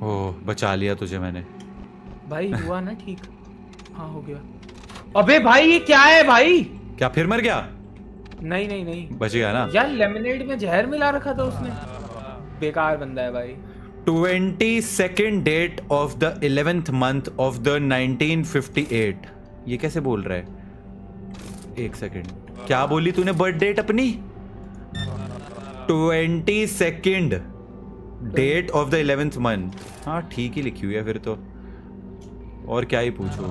ओह, बचा लिया तुझे मैंने। भाई हुआ ना ठीक? हाँ हो गया। अबे भाई ये क्या है भाई? क्या फिर मर गया? नहीं बच गया ना यार। लेमनेड में जहर मिला रखा था उसने। बेकार बंदा है भाई। 22nd date of the 11th month of the 1958। ये कैसे बोल रहा है? एक सेकेंड, क्या बोली तूने बर्थ डेट अपनी? 22nd date of the 11th month। हाँ ठीक ही लिखी हुई है फिर तो, और क्या ही पूछूं।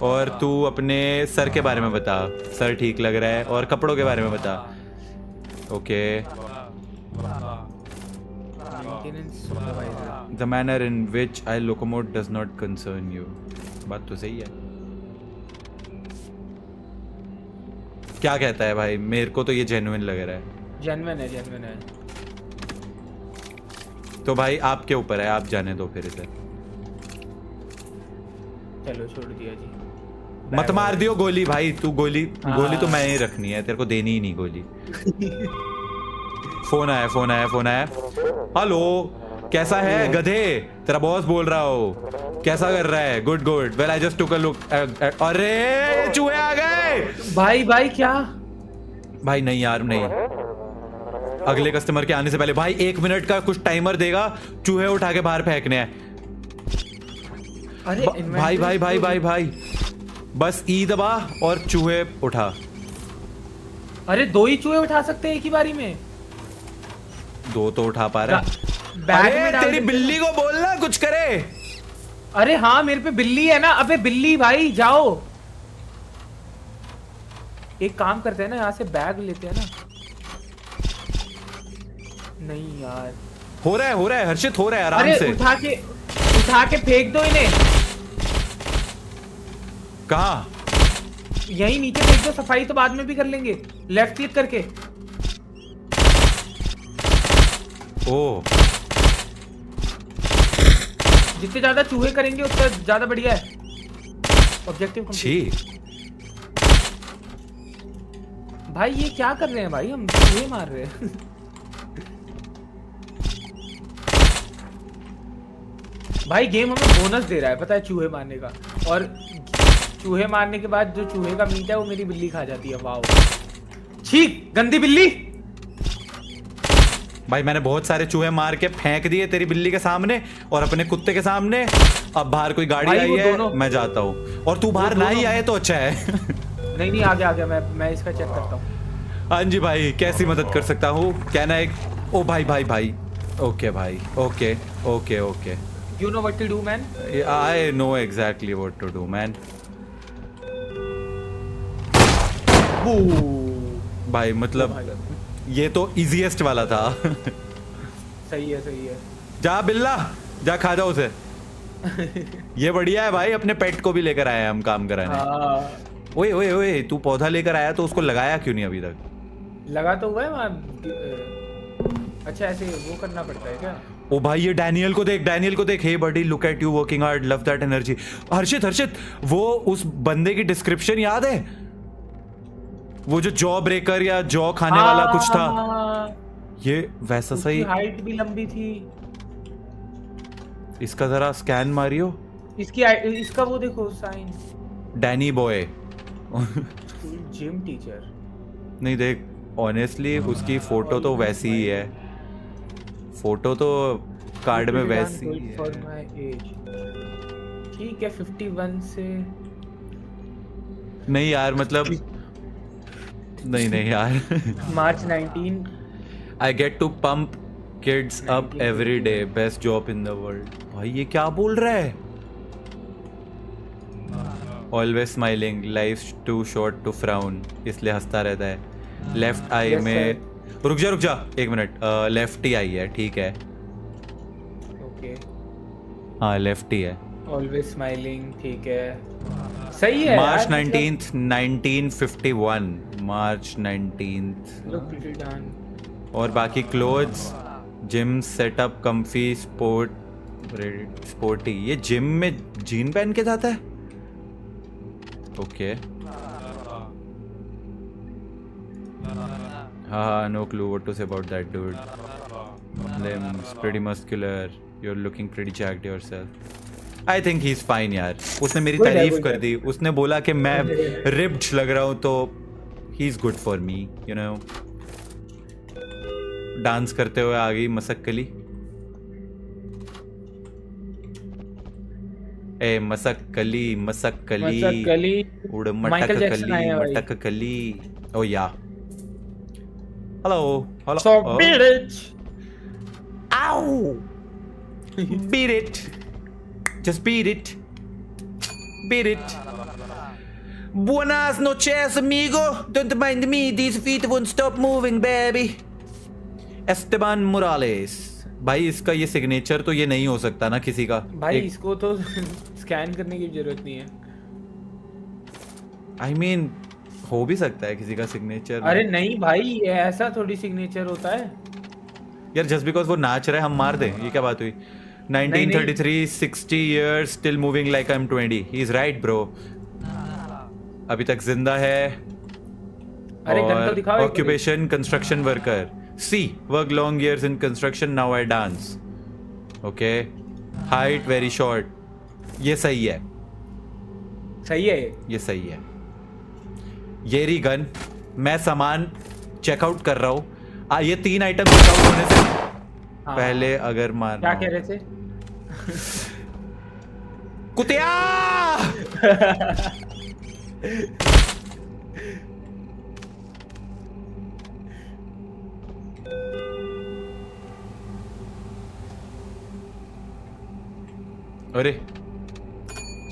और तू अपने सर के बारे में बता। सर ठीक लग रहा है। और कपड़ों के बारे में बता। Okay. The manner in which I locomote does not concern you. बात तो सही है। क्या कहता है भाई? मेरे को तो ये जेन्युइन लग रहा है। जेन्युइन है। तो भाई आपके ऊपर है, आप जाने दो फिर इसे। चलो छोड़ दिया जी। मत मार दियो गोली भाई। तू गोली तो मैं ही रखनी है, तेरे को देनी ही नहीं गोली। फोन आया। हेलो, कैसा है गधे? तेरा बॉस बोल रहा हो। कैसा कर रहा है? Good. Well I just took a look. अरे चूहे आ गए। भाई क्या? भाई नहीं यार, नहीं। अगले कस्टमर के आने से पहले भाई 1 मिनट का कुछ टाइमर देगा। चूहे उठा के बाहर फेंकने हैं। अरे भाई बस ई दबा और चूहे उठा। अरे 2 ही चूहे उठा सकते हैं एक ही बारी में? 2 तो उठा पा रहा है। बैग में डाल तेरी बिल्ली को बोलना कुछ करे। अरे हाँ मेरे पे बिल्ली है ना। अबे बिल्ली भाई जाओ। एक काम करते हैं ना, यहाँ से बैग लेते हैं ना। नहीं यार, हो रहा है हर्षित, हो रहा है आराम से। उठा के फेंक दो इन्हें। कहाँ? यही नीचे फेंक दो। सफाई तो बाद में भी कर लेंगे, लेफ्ट क्लिक करके। ओ, जितने ज्यादा चूहे करेंगे उतना ज्यादा बढ़िया है। Objective complete. भाई ये क्या कर रहे हैं भाई? हम चूहे मार रहे हैं। भाई गेम हमें बोनस दे रहा है पता है चूहे मारने का, और चूहे मारने के बाद जो चूहे का मीट है वो मेरी बिल्ली खा जाती है। वाओ ठीक गंदी बिल्ली। भाई मैंने बहुत सारे चूहे मार के फेंक दिए तेरी बिल्ली के सामने और अपने कुत्ते के सामने। अब बाहर कोई गाड़ी आई है, मैं जाता हूँ। और तू बाहर ना ही आए तो अच्छा है। नहीं नहीं आ गया मैं इसका चेक करता हूँ। हाँ जी भाई, कैसी मदद कर सकता हूँ? कहना एक ओ भाई भाई भाई। ओके भाई, okay okay okay. You know what to do, man? I know exactly what to do, man. भाई मतलब ये तो इजीएस्ट वाला था। सही है। जा बिल्ला, जा खा जा उसे। ये बढ़िया है भाई, अपने पेट को भी लेकर आए हम काम कराने। ओए ओए ओए, तू पौधा लेकर आया तो उसको लगाया क्यों नहीं अभी तक? लगा तो हुआ है वहाँ। अच्छा ऐसे वो करना पड़ता है क्या? ओ भाई ये डैनियल को देख। Hey buddy look at you working hard, love that energy. Harshit वो उस बंदे की डिस्क्रिप्शन याद है? वो जो जॉ ब्रेकर या जॉ खाने वाला कुछ था, ये वैसा सही। हाइट भी लंबी थी। इसका जरा स्कैन मारियो। इसका वो देखो sign. Danny boy. Jim teacher. नहीं देख ऑनेस्टली उसकी फोटो तो वैसी ही है। फोटो तो कार्ड में वैसी ही है। ठीक है 51 से। नहीं यार मतलब नहीं यार। मार्च 19। I get to pump kids up every day, best job in the world. भाई ये क्या बोल रहा है? Always smiling, life too short to frown, इसलिए हंसता रहता है। लेफ्ट आई में रुक जा 1 मिनट। लेफ्ट ही आई है, ठीक है। ओके हाँ लेफ्ट ही है। ऑलवेज स्माइलिंग, ठीक है सही है। मार्च 19th 1951, मार्च 19th। Look pretty done. और बाकी clothes, gym setup, comfy, sporty. ये जिम में जीन पहन के जाता है? ओके हाँ, no clue what to say about that dude. Limbs pretty muscular. You're looking pretty jacked yourself. I think he's fine यार। उसने मेरी तारीफ कर दी। उसने बोला कि मैं ripped लग रहा हूँ तो he's good for me, you know. Dance करते हुए आ गई मसक्कली। ए मसक्कली उड़ मटक कली। ओ या Hello. So beat it. Ow. Beat it. Just beat it. Buenas noches, amigo. Don't mind me. These feet won't stop moving, baby. Esteban Morales. भाई इसका ये सिग्नेचर तो ये नहीं हो सकता ना किसी का। भाई इसको तो स्कैन करने की जरूरत नहीं है। I mean, हो भी सकता है किसी का सिग्नेचर। अरे नहीं भाई, ये ऐसा थोड़ी सिग्नेचर होता है यार। जस्ट बिकॉज वो नाच रहा है हम मार दें, ये क्या बात हुई? 1933, 60 years, still moving like I'm 20. He's right, bro. अभी तक जिंदा है। अरे गन तो दिखाओ। Occupation construction worker. See, work long years in construction. Now I dance. Okay. Height very short. ये सही है। ये सही है। ये रही गन। मैं सामान चेकआउट कर रहा हूँ। ये 3 आइटम चेकआउट होने से पहले अगर मार क्या कह रहे थे? कुतिया। अरे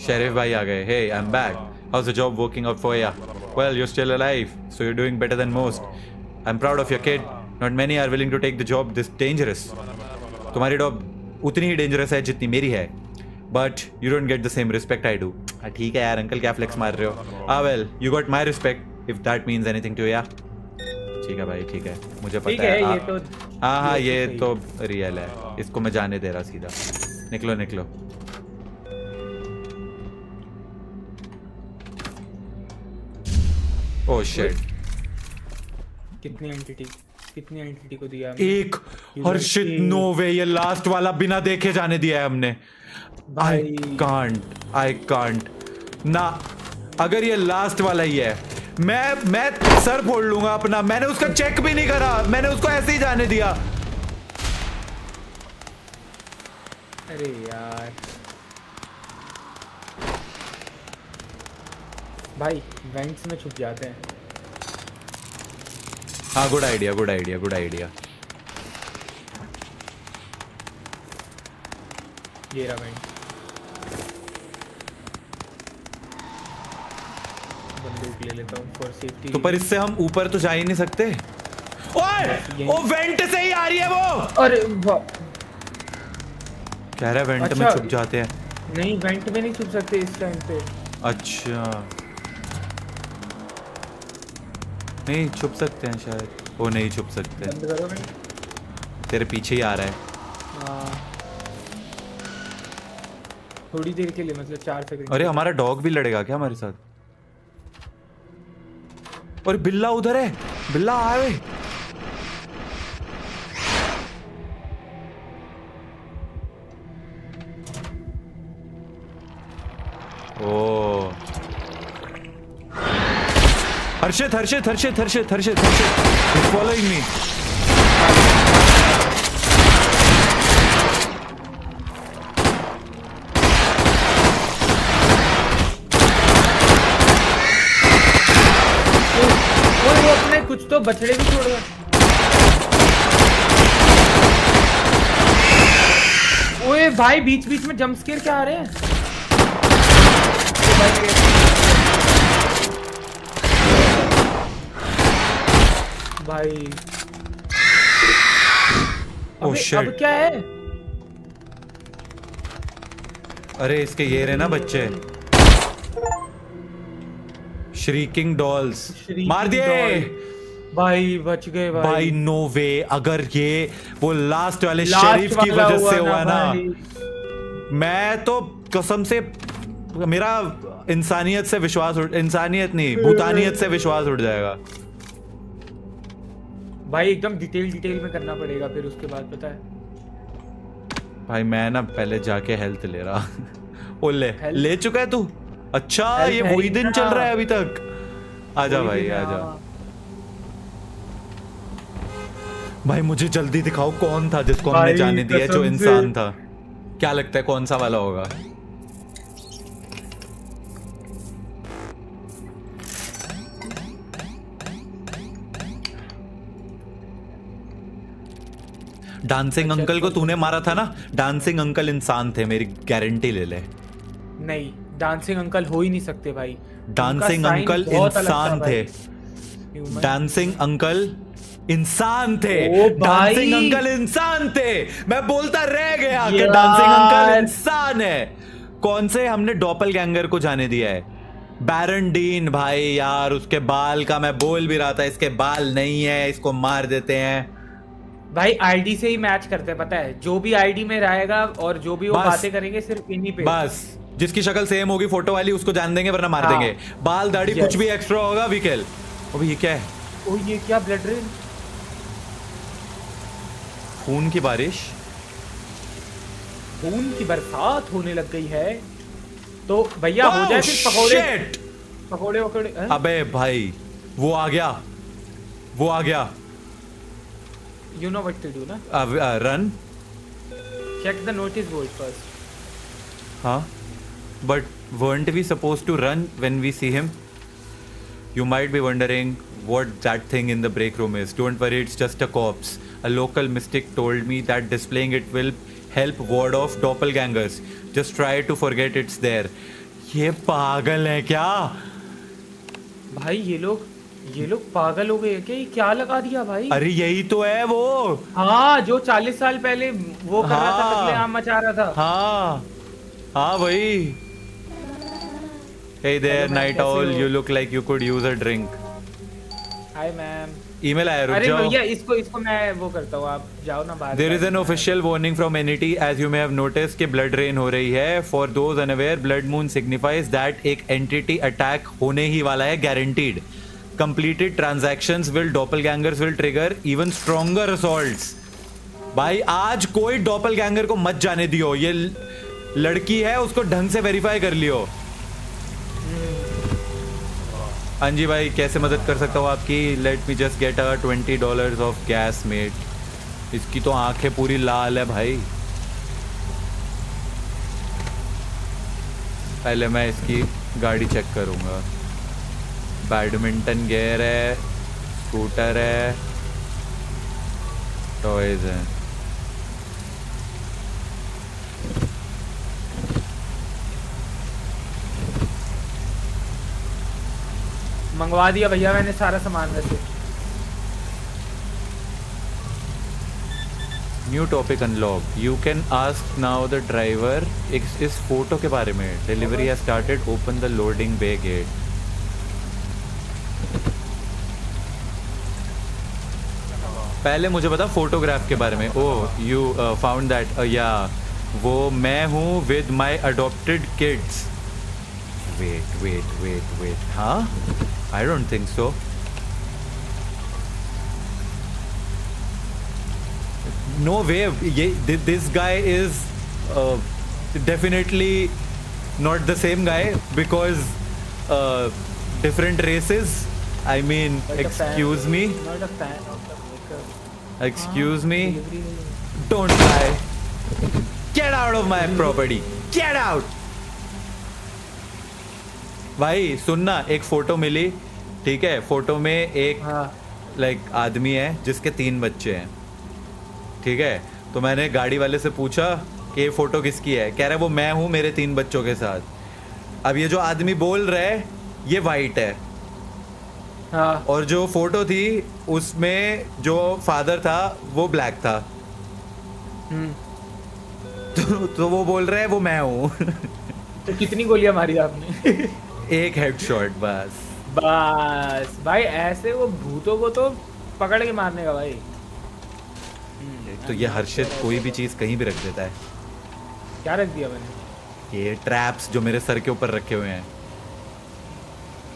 शेरिफ भाई आ गए। Hey I am back. How's the job working out for ya? Well, you're still alive, so you're doing better than most. I'm proud of your kid. Not many are willing to take the job this dangerous. तुम्हारी job उतनी ही dangerous है जितनी मेरी है. But you don't get the same respect I do. ठीक है यार uncle, क्या फ्लेक्स मार रहे हो? Well, you got my respect if that means anything to you. ठीक है भाई, ठीक है, मुझे पता है। ये तो हाँ ये तो रियल है। इसको मैं जाने दे रहा सीधा। निकलो। Oh shit. कितनी एंटिटी? कितनी एंटिटी को दिया हमने? एक। हर्षित, नो वे, ये लास्ट वाला बिना देखे जाने दिया है हमने। आई कांट ना। अगर ये लास्ट वाला ही है, मैं सर फोड़ लूंगा अपना। मैंने उसका चेक भी नहीं करा, मैंने उसको ऐसे ही जाने दिया। अरे यार भाई, वेंट्स में छुप जाते हैं। हाँ, good idea, good idea, good idea. ये रहा वेंट। बंदूक ले लेता हूँ फॉर सेफ्टी। तो पर इससे हम ऊपर तो जा ही नहीं सकते। ओए, वो वेंट से ही आ रही है वो। अरे कह रहा है वेंट में छुप जाते हैं। नहीं, वेंट में नहीं छुप सकते इस टाइम पे। अच्छा, नहीं छुप सकते हैं शायद। वो नहीं छुप सकते। बंद करो वेंट। तेरे पीछे ही आ रहा है। हाँ, थोड़ी देर के लिए, मतलब 4 सेकंड। अरे हमारा डॉग भी लड़ेगा क्या हमारे साथ? और बिल्ला उधर है, बिल्ला आए। ओ हर्षित, हर्षित, हर्षित, हर्षित, हर्षित, हर्षित, फॉलोइंग मी। कुछ तो बछड़े भी छोड़ गए। ओए भाई, बीच बीच में जंप स्केयर क्या आ रहे हैं? भाई अब क्या है? अरे इसके ये रहे ना बच्चे, श्रीकिंग डॉल्स। मार दिए भाई, बच गए भाई। नो वे, अगर ये वो लास्ट वाले शरीफ की वजह से हुआ ना, मैं तो कसम से, मेरा इंसानियत से विश्वास इंसानियत नहीं, भूतानियत से विश्वास उठ जाएगा भाई। एकदम डिटेल में करना पड़ेगा फिर उसके बाद, पता है भाई। मैं ना पहले जाके हेल्थ ले रहा। ओ ले चुका है तू? अच्छा, ये वही दिन चल रहा है अभी तक। आजा भाई, आजा भाई। मुझे जल्दी दिखाओ कौन था जिसको हमने जाने दिया, जो इंसान था। क्या लगता है कौन सा वाला होगा? डांसिंग अंकल को तूने मारा था ना? डांसिंग अंकल इंसान थे, मेरी गारंटी ले ले। नहीं, डांसिंग अंकल हो ही नहीं सकते भाई। डांसिंग अंकल इंसान थे। डांसिंग अंकल इंसान थे। डांसिंग अंकल इंसान थे। मैं बोलता रह गया कि डांसिंग अंकल इंसान है। कौन से हमने डॉपलगैंगर को जाने दिया है? बैरन डीन भाई यार, उसके बाल का मैं बोल भी रहा था, इसके बाल नहीं है, इसको मार देते हैं भाई। आईडी से ही मैच करते हैं, पता है? जो भी आईडी में रहेगा और जो भी वो बातें करेंगे सिर्फ इन्हीं पे। बस जिसकी शक्ल सेम होगी फोटो वाली, उसको जान देंगे, वरना मार देंगे। बाल दाढ़ी कुछ भी एक्स्ट्रा होगा वी किल। अबे ये क्या है? ओ ये क्या? ब्लड रेन, खून की बारिश, खून की बरसात होने लग गई है। तो भैया हो जाए फिर पकोड़े पकोड़े वकोड़े। अबे भाई वो आ गया, वो आ गया। You know what to do, ना? Run. Check the notice board first. Huh? But weren't we supposed to run when we see him? You might be wondering what that thing in the break room is. Don't worry, it's just a corpse. A local mystic told me that displaying it will help ward off doppelgangers. Just try to forget it's there. ये पागल है क्या? भाई ये लोग पागल हो गए क्या? ये क्या लगा दिया भाई? अरे यही तो है वो। हाँ, जो 40 साल पहले वो कर रहा था, कत्लेआम मचा रहा था। हाँ वही। Hey there, night owl. You look like you could use a drink. Hi ma'am. Email आया, रुक जाओ। अरे भैया इसको मैं वो करता हूँ, आप जाओ ना बाहर। There is an official warning from NET as you may have noticed कि blood rain हो रही है। For those unaware, blood moon signifies that एक entity attack होने ही वाला है, guaranteed. completed transactions will doppelgangers will trigger even stronger assaults. भाई आज कोई doppelganger को मत जाने दियो, ये लड़की है, उसको ढंग से वेरीफाई कर लियो। हाँ जी भाई, कैसे मदद कर सकता हूँ आपकी? Let me just get $20 off gas mate. इसकी तो आंखें पूरी लाल है भाई। पहले मैं इसकी गाड़ी चेक करूँगा। बैडमिंटन गियर है, स्कूटर है, टॉयज हैं। मंगवा दिया भैया मैंने सारा सामान वैसे। New topic unlock. You can ask now the driver इस फोटो के बारे में। Delivery has started, open the loading bay gate. पहले मुझे बता फोटोग्राफ के बारे में। ओह यू फाउंड दैट, या वो मैं हूँ with my adopted kids. Wait wait wait wait, हाँ? I don't think so. No way, this guy is definitely not the same guy because different races. I mean, Like excuse me. Not a fan of the makeup. Excuse me. Don't lie. Get out of my property. Get out. भाई सुनना, एक photo मिली, ठीक है? Photo में एक like आदमी है जिसके 3 बच्चे हैं, ठीक है? तो मैंने गाड़ी वाले से पूछा कि ये फोटो किसकी है। कह रहा है वो मैं हूँ मेरे 3 बच्चों के साथ। अब ये जो आदमी बोल रहा है ये वाइट है, हाँ। और जो फोटो थी उसमें जो फादर था वो ब्लैक था। तो वो बोल रहा है वो मैं हूँ। तो कितनी गोलियां मारी आपने? एक हेडशॉट बस। बस भाई, ऐसे वो भूतों को तो पकड़ के मारने का भाई। तो ये हर्षित कोई भी चीज कहीं भी रख देता है। क्या रख दिया मैंने? ये ट्रैप्स जो मेरे सर के ऊपर रखे हुए हैं।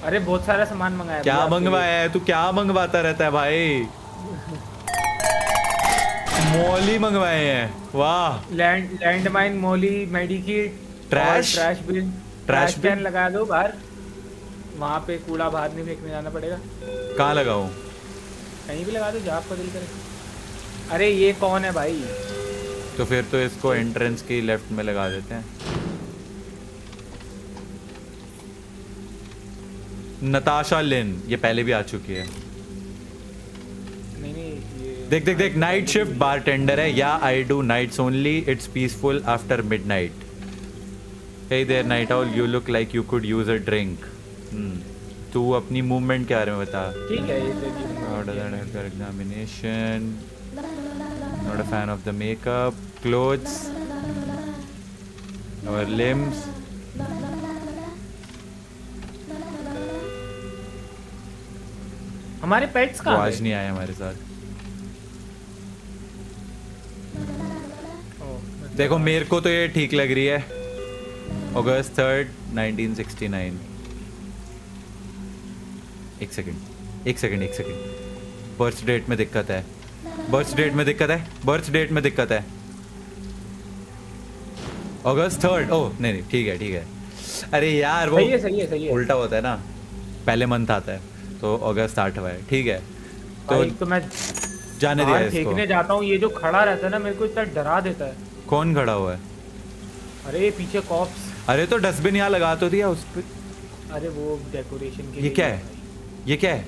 अरे बहुत सारा सामान मंगाया। क्या मंगवाया है तू? क्या मंगवाता रहता है भाई? मौली मंगवाए हैं, वाह। Landmine, molly, medkit, trash bin, trash can लगा दो बाहर। वहाँ पे कूड़ा बाहर नहीं फेंकने जाना पड़ेगा। कहाँ लगाऊं? कहीं भी लगा दो जहाँ आपका दिल करे। अरे ये कौन है भाई? तो फिर तो इसको एंट्रेंस की लेफ्ट में लगा देते हैं। नताशा लिन, ये पहले भी आ चुकी है। नहीं ये देख देख देख, नाइट शिफ्ट बारटेंडर है। Yeah I do nights only, it's peaceful after midnight. Hey there night owl, you look like you could use a drink. तू अपनी मूवमेंट के बारे में बता। ठीक है। Examination, not a fan of the makeup, clothes, or limbs. हमारे pets वो कहाँ आज नहीं आए हमारे साथ। देखो मेरे को तो ये ठीक लग रही है। August 3rd, 1969। एक सेकंड। बर्थ डेट में दिक्कत है। बर्थ डेट में दिक्कत है। August 3rd। ओह नहीं ठीक है। अरे यार वो सही है। उल्टा होता है ना, पहले मंथ आता है तो अगस्त 8 हुआ है, ठीक है? तो मैं जाने दिया इसको। फेंकने जाता हूँ, ये जो खड़ा रहता है ना मेरे को इतना डरा देता है। कौन खड़ा हुआ है? अरे पीछे कॉप्स। अरे तो डस्टबिन यहाँ लगा तो दिया उस पे। अरे वो डेकोरेशन के ये क्या है?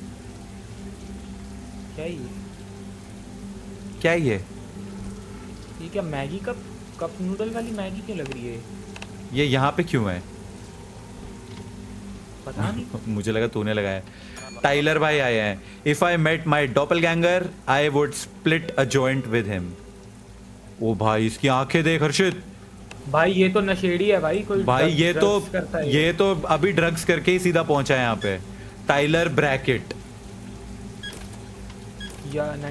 क्या है ये? ये क्या मैगी कप नूडल वाली मैगी क्यों लग रही है? ये यहाँ पे क्यों है? पता नहीं। मुझे लगा तूने लगाया। टाइलर भाई आए हैं। If I met my doppelganger I would split a joint with him. ओ भाई इसकी आंखें देख हर्षित। भाई ये तो नशेड़ी है भाई। कोई भाई ये तो अभी ड्रग्स करके ही सीधा पहुंचा है यहाँ पे। Tyler Brackett.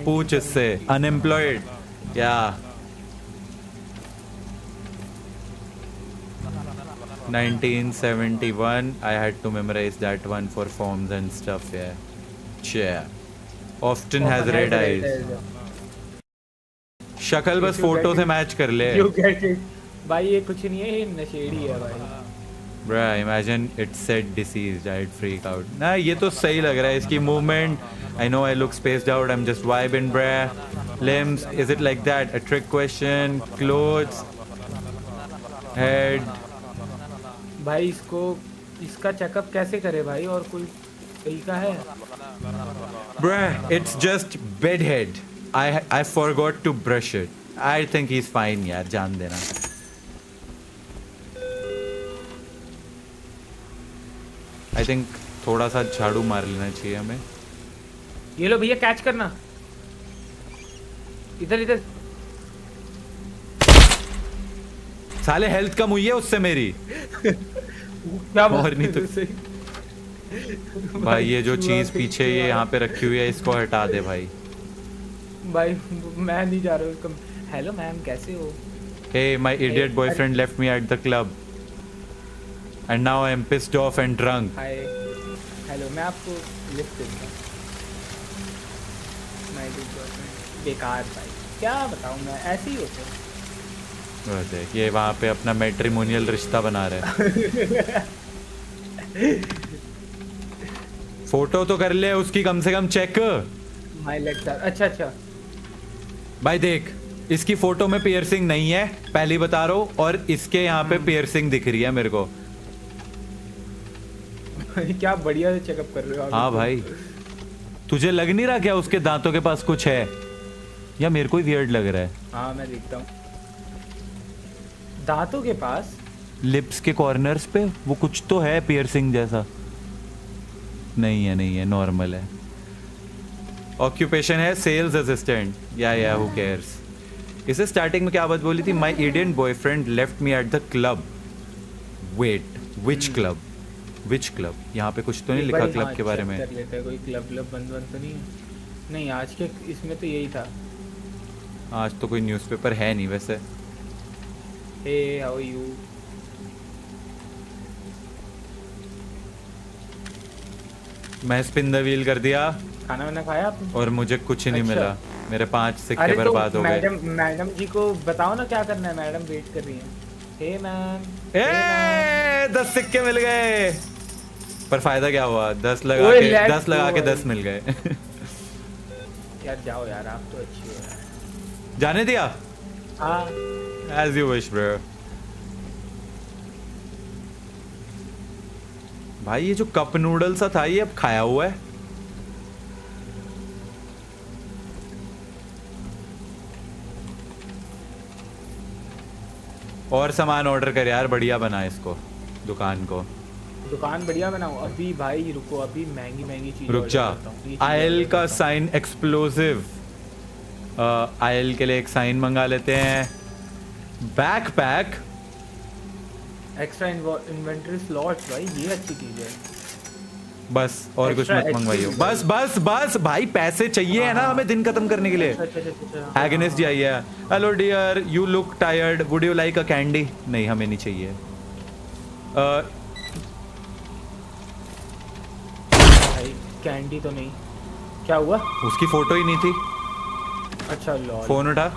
पूछ इससे। अनएम्प्लॉयड या 1971 I had to memorize that one for forms and stuff. Yeah, often has red eyes. शक्ल बस फोटो से मैच कर ले। You get it. भाई ये कुछ नहीं है, ये नशेड़ी है भाई। Bruh, imagine it said deceased, I'd freak out. ना ये तो सही लग रहा है इसकी movement. I know I look spaced out, I'm just vibing, bruh. Limbs, is it like that? A trick question. Clothes, head. भाई इसका चेकअप कैसे करे भाई, और कोई तरीका है? Bruh, it's just bedhead. I forgot to brush it. I think he's fine यार, जान देना. I think थोड़ा सा झाड़ू मार लेना चाहिए हमें. ये लो भैया, कैच करना. इधर इधर. साले हेल्थ कम हुई है उससे मेरी. क्या और नहीं तो भाई ये जो चीज पीछे ये यहाँ पे रखी हुई है इसको हटा दे भाई. भाई मैं नहीं जा रहा हूँ. हेलो मैम, कैसे हो? Hey, my idiot boyfriend left me at the club. And now I am pissed off and drunk. Hi. Hello, मैं आपको लिफ्ट देता हूँ. My good boyfriend. बेकार भाई, क्या बताऊँ मैं, ऐसे ही होते हैं. देख ये वहाँ पे अपना मैट्रिमोनियल रिश्ता बना रहे हैं. फोटो तो कर ले उसकी कम से कम चेक. My legs are. अच्छा. भाई देख इसकी फोटो में पियर्सिंग नहीं है, पहली बता रहा हूँ, और इसके यहाँ पे पियर्सिंग दिख रही है मेरे को. क्या बढ़िया चेकअप कर रहे हो आप. हाँ भाई, तुझे लग नहीं रहा क्या उसके दांतों के पास कुछ है, या मेरे को ही वियर्ड लग रहा है? हाँ मैं देखता हूँ. दांतों के पास, लिप्स के कॉर्नर्स पे वो कुछ तो है पियर्सिंग जैसा. नहीं है, नॉर्मल है. ऑक्यूपेशन है सेल्स असिस्टेंट. या हु केयर्स. इसे स्टार्टिंग में क्या बात बोली थी? My idiot boyfriend left me at the club. Wait, which club? यहाँ पे कुछ तो नहीं लिखा क्लब के बारे में? कर लेते हैं, कोई क्लब बंद तो नहीं है? नहीं, आज के इसमें तो यही था. आज तो कोई न्यूज़पेपर है नहीं वैसे. Hey, how are you? मैं स्पिन द व्हील कर दिया. खाना वाना खाया आपने? और मुझे कुछ नहीं मिला. मेरे 5 सिक्के अरे बर्बाद तो हो गए. मैडम जी को बताओ ना क्या करना है, मैडम वेट कर रही हैं. हे मैम. 10 सिक्के मिल गए. पर फायदा क्या हुआ? 10 लगा के 10 मिल गए. यार जाओ यार, आप तो अच्छी हो यार. जाने दिया? हाँ. As you wish, bro. भाई ये जो कप नूडल सा था ये अब खाया हुआ है. और सामान ऑर्डर कर यार, बढ़िया बना इसको, दुकान बढ़िया बनाओ. अभी भाई रुको, अभी महंगी चीज रुक जा. आयल का साइन एक्सप्लोसिव. आयल के लिए एक साइन मंगा लेते हैं. Backpack, extra inventory slots. भाई ये अच्छी चीज है. बस और कुछ मत मंगवाइयो. बस भाई पैसे चाहिए है ना हमें दिन खत्म करने के लिए. एग्नेस जी आई है. Hello dear, you look tired, would you like a candy? नहीं, हमें नहीं चाहिए. भाई कैंडी तो नहीं. क्या हुआ? उसकी फोटो ही नहीं थी. अच्छा लॉल. फोन उठा.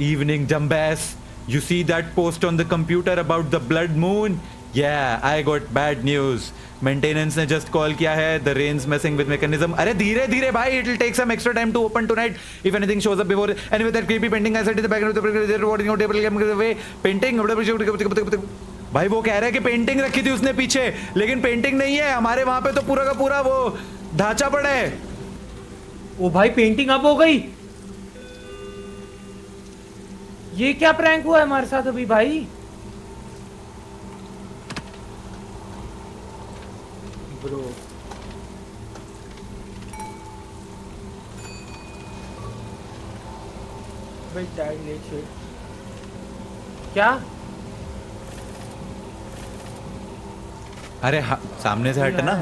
Evening, dumbass. You see that post on the computer about the blood moon? Yeah, I got bad news. Maintenance ने just call किया है. The rain's messing with mechanism. अरे धीरे भाई. It'll take some extra time to open tonight. If anything shows up before. Anyway, that creepy painting I said in the background of the recording your table away. Painting. भाई वो कह रहा है कि painting रखी थी उसने पीछे, लेकिन पेंटिंग नहीं है. हमारे वहां पे तो पूरा का पूरा वो ढांचा पड़ा है. ओ भाई पेंटिंग अब हो गई. ये क्या प्रैंक हुआ है हमारे साथ अभी भाई? ब्रो भाई क्या? अरे सामने से हट ना.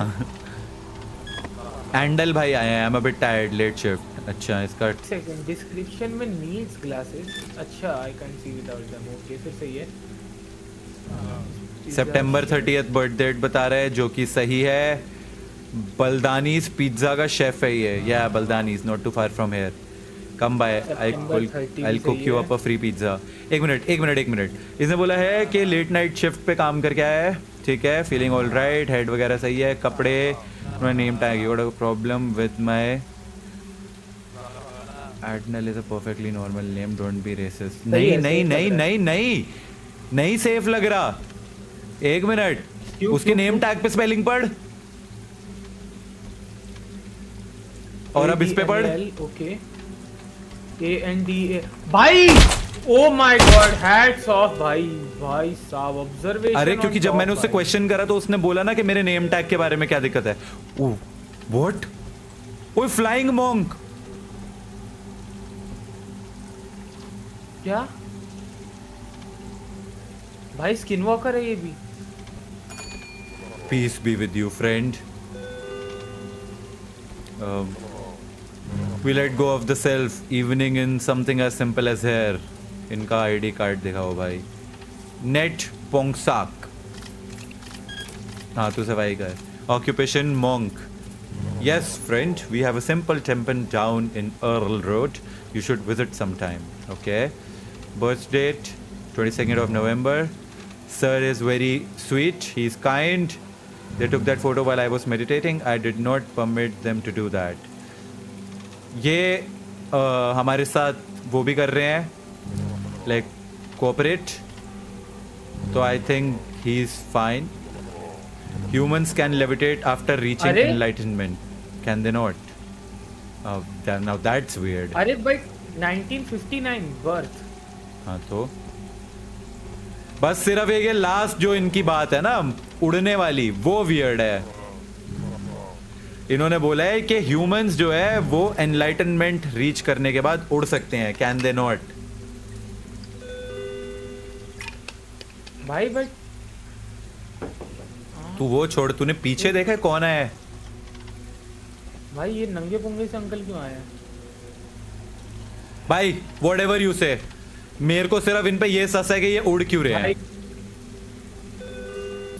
एंडल भाई आए हैं. I am a bit tired, late shift. अच्छा इसका सेकंड डिस्क्रिप्शन में नीड्स ग्लासेस. अच्छा I can see without them. Okay फिर सही है. सितंबर 30th बर्थ डेट बता रहा है, जो कि सही है. बल्दानीज पिज्जा का शेफ है ये। या Baldani's not too far from here. Come by, I cook you up a free pizza. एक मिनट। इसने बोला है कि लेट नाइट शिफ्ट पे काम करके आया है, ठीक है, फीलिंग ऑल राइट, हेड वगैरह सही है, कपड़े, name tag, you got a problem with my Adnal is a perfectly normal name, don't be racist। नहीं सेफ लग रहा। एक मिनट, उसके नेम टैग पे स्पेलिंग पढ़ और अब इस पे पढ़। ओके ANDA भाई, oh my God, hats off भाई साहब, ऑब्जर्वेशन। अरे क्योंकि जब मैंने उससे क्वेश्चन करा तो उसने बोला ना कि मेरे नेम टैग के बारे में क्या दिक्कत है। व्हाट? ओए फ्लाइंग मॉन्क। क्या भाई, स्किन वॉकर है ये भी। Peace be with you friend. We let go of the self, evening in something as simple as hair। इनका आईडी कार्ड दिखाओ भाई। नेट पोंगसाक, हाँ तू सफाई का है। Occupation monk. Yes friend, we have a simple temple down in Earl Road, you should visit sometime, okay? Birth date 22nd of November। Sir is very sweet, he's kind। They took that photo while I was meditating, I did not permit them to do that। ये हमारे साथ वो भी कर रहे हैं, like cooperate, तो I think he is fine. Humans can levitate after reaching enlightenment, can they not? Now that's weird। अरे भाई 1959 बर्थ। हाँ तो बस सिर्फ एक लास्ट जो इनकी बात है ना उड़ने वाली, वो वियर्ड है। इन्होंने बोला है कि ह्यूमंस जो है वो एनलाइटनमेंट रीच करने के बाद उड़ सकते हैं, कैन दे नॉट? भाई तू वो छोड़, तूने पीछे देखा है कौन है? भाई ये नंगे पुंगे से अंकल क्यों आया? भाई व्हाटएवर यू से, मेरे को सिर्फ इन पे ये सस है कि ये उड़ क्यों रहे हैं।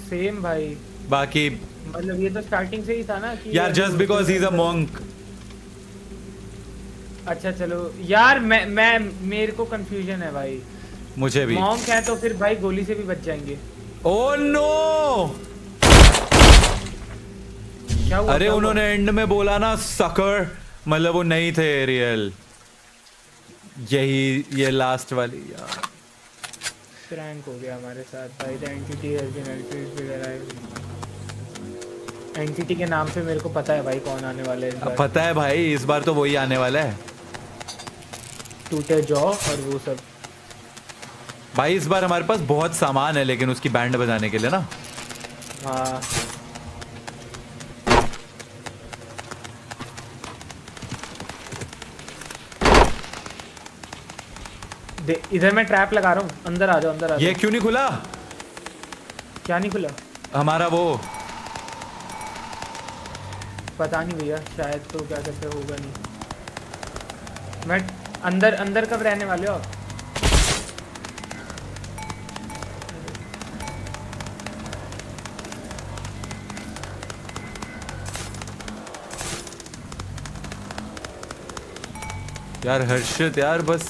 सेम भाई, बाकी मतलब ये तो स्टार्टिंग से ही था ना कि यार just because he is a monk. अच्छा चलो यार, मैं मेरे को कंफ्यूजन है भाई। मुझे भी। मॉन्क है तो फिर भाई गोली से भी बच जाएंगे। Oh no! क्या हुआ? अरे उन्होंने एंड में बोला ना सकर, मतलब वो नहीं थे रियल। यही ये लास्ट वाली यार प्रैंक हो गया हमारे साथ भाई। द एंटिटी हैज बीन एल्फिश वगैरह। एंटिटी के नाम पे मेरे को पता है भाई कौन आने वाला है इस बार। पता है भाई, इस बार तो वही आने वाला है। टूटे जॉ और वो सब। भाई इस बार हमारे पास बहुत सामान है लेकिन उसकी बैंड बजाने के लिए ना। हाँ इधर मैं ट्रैप लगा रहा हूँ, अंदर आ जाओ, अंदर आ जाओ। ये क्यों नहीं खुला? क्या नहीं खुला? हमारा वो पता नहीं भैया, शायद तो क्या कहते होगा नहीं। मैं अंदर कब रहने वाले हो आप? यार हर्षित यार, बस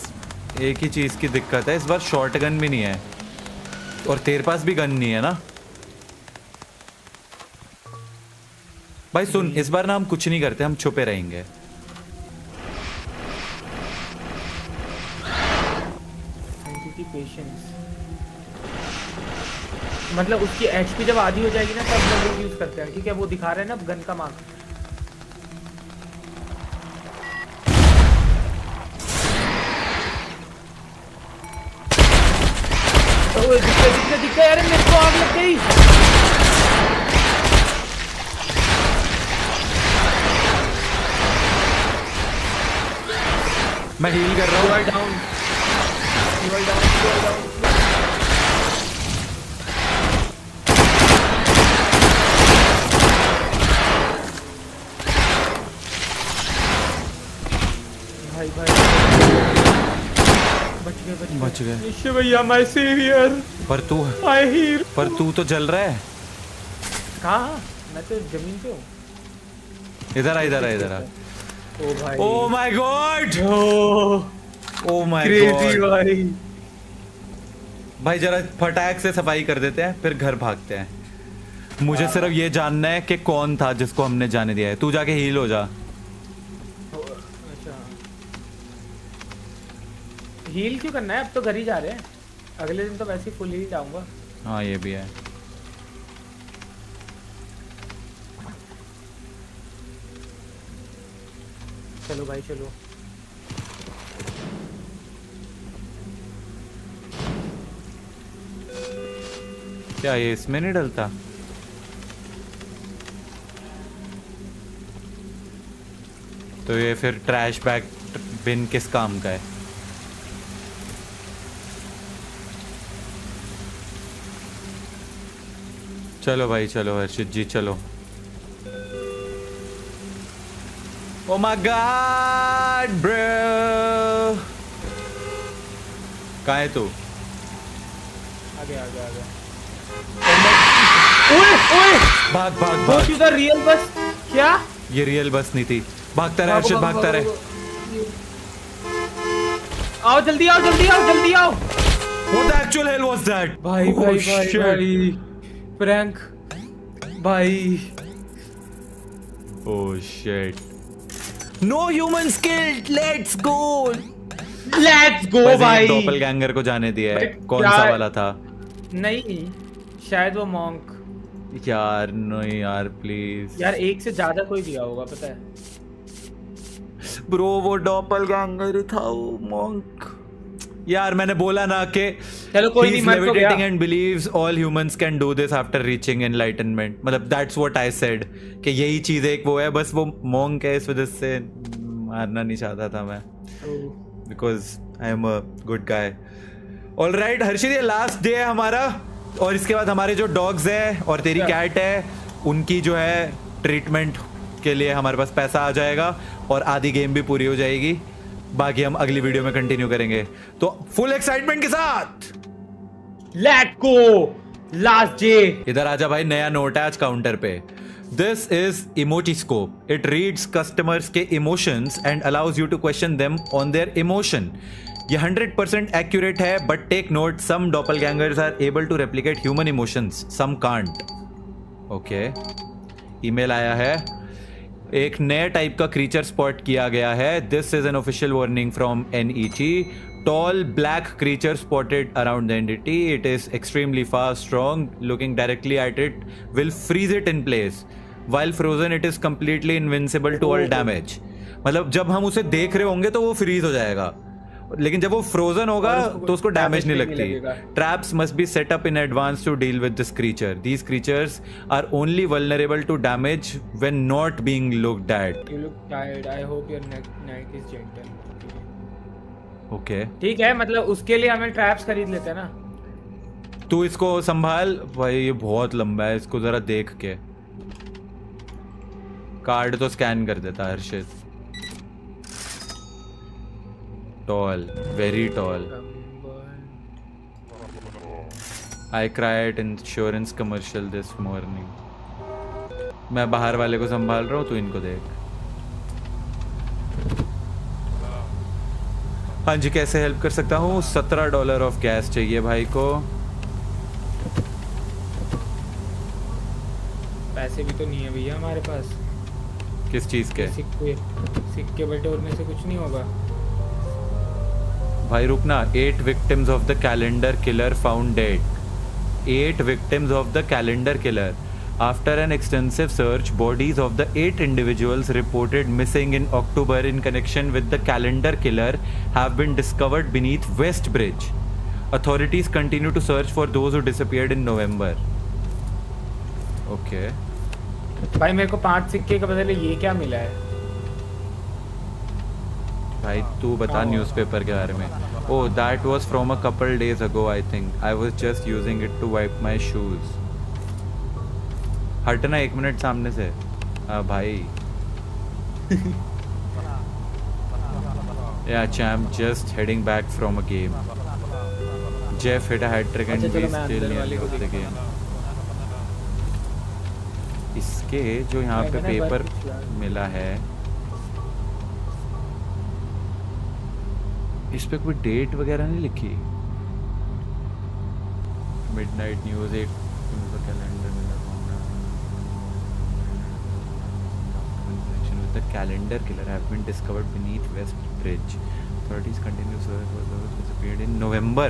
एक ही चीज की दिक्कत है, इस बार शॉर्ट गन भी नहीं है और तेरे पास भी गन नहीं है ना। भाई सुन, इस बार ना हम कुछ नहीं करते, हम छुपे रहेंगे। मतलब उसकी एचपी जब आधी हो जाएगी ना तब हम लोग यूज करते हैं, ठीक है? वो दिखा रहे हैं ना गन का मार्क। दिक्कत यार, मेरे को आग लग गई। मैं हील कर रहा हूँ। डाउन भाई बच गए भैया, माय सेवियर। पर तू तो जल रहा है। कहाँ? मैं तो जमीन पे हूँ। इधर आ इधर आ इधर आ। ओ भाई, oh my God, oh my crazy God भाई। भाई जरा फटाक से सफाई कर देते हैं फिर घर भागते हैं। मुझे सिर्फ ये जानना है कि कौन था जिसको हमने जाने दिया है। तू जाके हील हो जा। अच्छा, हील क्यों करना है? अब तो घर ही जा रहे हैं, अगले दिन तो वैसे ही फुल ही जाऊंगा। हाँ ये भी है। चलो भाई चलो। क्या ये इसमें नहीं डलता? तो ये फिर ट्रैश बैग बिन किस काम का है? चलो भाई चलो हर्षित जी चलो। ओ माय गॉड ब्रो, कहाँ है तू? आगे आगे आगे। ओए ओए, भाग भाग वो भाग। किधर? रियल बस क्या? ये रियल बस नहीं थी। भागता रहे हर्षित, भागता रहे। आओ जल्दी आओ जल्दी आओ जल्दी आओ। What the actual hell was that? भाई Oh, भाई shit. भाई प्रैंक भाई। Oh shit. No humans killed. Let's go. Let's go भाई। डॉपलगैंगर को जाने दिया है। भाई, कौन क्या- सा वाला था? नहीं, शायद वो मॉन्क। यार नहीं यार प्लीज। यार एक से ज्यादा कोई दिया होगा पता है। ब्रो वो डॉपलगैंगर ही था, वो मॉन्क। यार मैंने बोला ना कि चलो कोई नहीं, मर तो गया। and believes all humans can do this after reaching enlightenment। मतलब that's what I said कि यही चीज एक वो है, बस वो मॉन्क है, इस वजह से मारना नहीं चाहता था मैं, because I am a good guy। All right हर्षित, ये लास्ट डे है हमारा, और इसके बाद हमारे जो डॉग्स है और तेरी कैट है उनकी जो है ट्रीटमेंट के लिए हमारे पास पैसा आ जाएगा और आधी गेम भी पूरी हो जाएगी। बाकी हम अगली वीडियो में कंटिन्यू करेंगे, तो फुल एक्साइटमेंट के साथ लेट्स गो लास्ट डे। इधर आजा भाई, नया नोट है आज काउंटर पे। This is emotiscope. It reads customers के emotions and allows you to question them on their emotion. ये 100% एक्यूरेट है, but take note some doppelgangers are able to replicate human emotions, some can't. Okay, email आया है। एक नए type का creature spot किया गया है। This is an official warning from NET। Tall black creature spotted around the entity. It is extremely fast, strong. Looking directly at it will freeze it in place. While frozen, it is completely invincible to all damage. मतलब जब हम उसे देख रहे होंगे तो वो freeze हो जाएगा, लेकिन जब वो फ्रोजन होगा तो उसको डैमेज नहीं लगती। Traps must be set up in advance to deal with this creature. These creatures are only vulnerable to damage when not being looked at. You look tired. I hope your night is gentle. Okay ठीक है, मतलब उसके लिए हमें traps खरीद लेते हैं ना। तू इसको संभाल भाई, ये बहुत लंबा है, इसको जरा देख के। कार्ड तो स्कैन कर देता Harshit. Tall, very tall. I cry at insurance commercial this morning. मैं बाहर वाले को संभाल रहा हूँ, तू इनको देख। हाँ जी, कैसे हेल्प कर सकता हूँ? $17 ऑफ गैस चाहिए भाई को। पैसे भी तो नहीं है भैया हमारे पास। किस चीज के? सिक्के बटोरने से कुछ नहीं होगा भाई रुकना। 8 victims of the calendar killer found dead. 8 victims of the calendar killer. After an extensive search, bodies of the 8 individuals reported missing in October in connection with the calendar killer have been discovered beneath West Bridge. Authorities continue to search for those who disappeared in November. Okay. भाई मेरे को 5 सिक्के के बदले ये क्या मिला है? भाई तू बता न्यूज़पेपर के बारे में। Oh, that was from a couple days ago, I think. I was just using it to wipe my shoes. हटना 1 मिनट सामने से। भाई Yeah, champ, just heading back from a game. Jeff hit a hat trick and we still nearly got the game. इसके जो यहाँ पे paper मिला है इस पे कोई डेट वगैरह नहीं लिखी। मिडनाइट न्यूज़ एक कैलेंडर मिला with the calendar killer have been discovered beneath West Bridge. Authorities continue search for those disappeared in November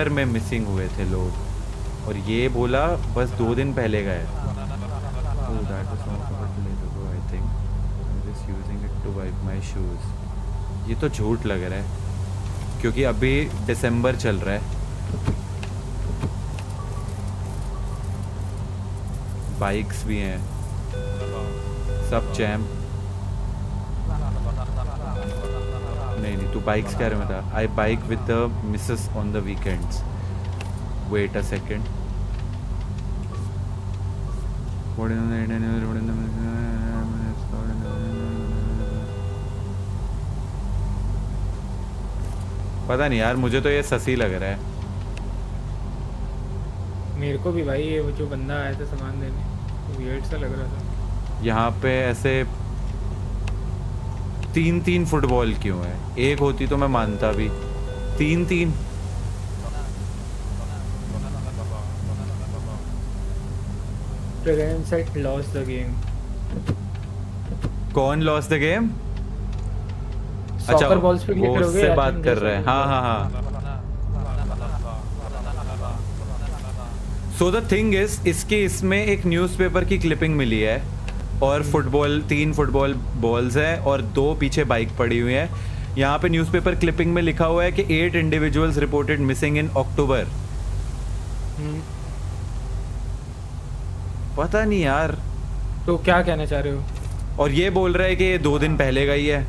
में मिसिंग हुए थे लोग और ये बोला बस 2 दिन पहले गए। Oh, that was one of the days ago, I think. I'm just using it to wipe my shoes. ये तो झूठ लग रहा है क्योंकि अभी दिसंबर चल रहा है। बाइक्स भी हैं सब चैम्प। नहीं तू बाइक्स कह रहे में था। I bike with the missus on the weekends. Wait a second. पता नहीं यार मुझे तो ये ससी लग रहा है। मेरे को भी भाई ये जो बंदा आया था सामान देने वियर्ड सा लग रहा था। यहाँ पे ऐसे 3 फुटबॉल क्यों है? एक होती तो मैं मानता भी। 3 Parents had lost the game. कौन loss the game? Soccer balls पे क्लिक वो करोगे उससे बात कर रहे हैं। हाँ। सो द थिंग इज इसके इसमें एक न्यूज़पेपर की क्लिपिंग मिली है और फुटबॉल 3 फुटबॉल बॉल्स है और 2 पीछे बाइक पड़ी हुई है। यहाँ पे न्यूज़पेपर क्लिपिंग में लिखा हुआ है कि 8 इंडिविजुअल्स रिपोर्टेड मिसिंग इन अक्टूबर। पता नहीं यार तो क्या कहना चाह रहे हो? और ये बोल रहा है कि ये 2 दिन पहले का ही है।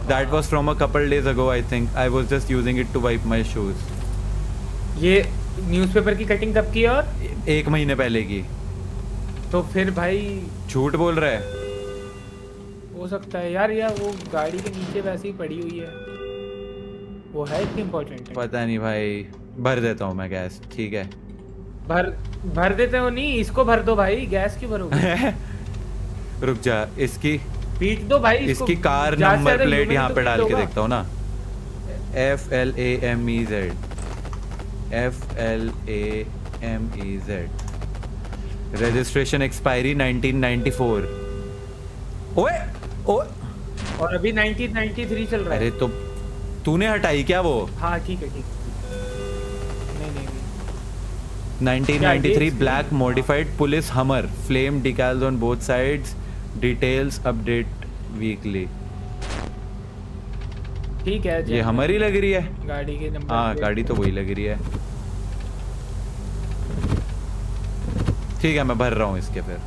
That was from a couple days ago I think. I was just using it to wipe my shoes. ये न्यूज़पेपर की कटिंग कब की है? और 1 महीने पहले की। तो फिर भाई झूठ बोल रहा है। हो सकता है यार वो गाड़ी के नीचे वैसे ही पड़ी हुई है। वो है इतनी इम्पोर्टेंट? पता नहीं भाई। भर देता हूँ मैं गैस। ठीक है भर देते हो। नहीं इसको भर दो भाई। गैस क्यों भरोगे? रुक जा। इसकी पीट दो भाई इसकी कार नंबर प्लेट यहाँ पे डाल के देखता हूँ ना। FLAMEZ registration expiry 1994। ओए और अभी 1993 चल रहा है। अरे तो तूने हटाई क्या वो? हाँ ठीक है। नहीं 1993 black modified police hummer flame decals on both sides details update weekly. ठीक है ये हमर ही लग रही है गाड़ी के नंबर। हाँ गाड़ी तो वही लग रही है। ठीक है मैं भर रहा हूँ इसके फिर।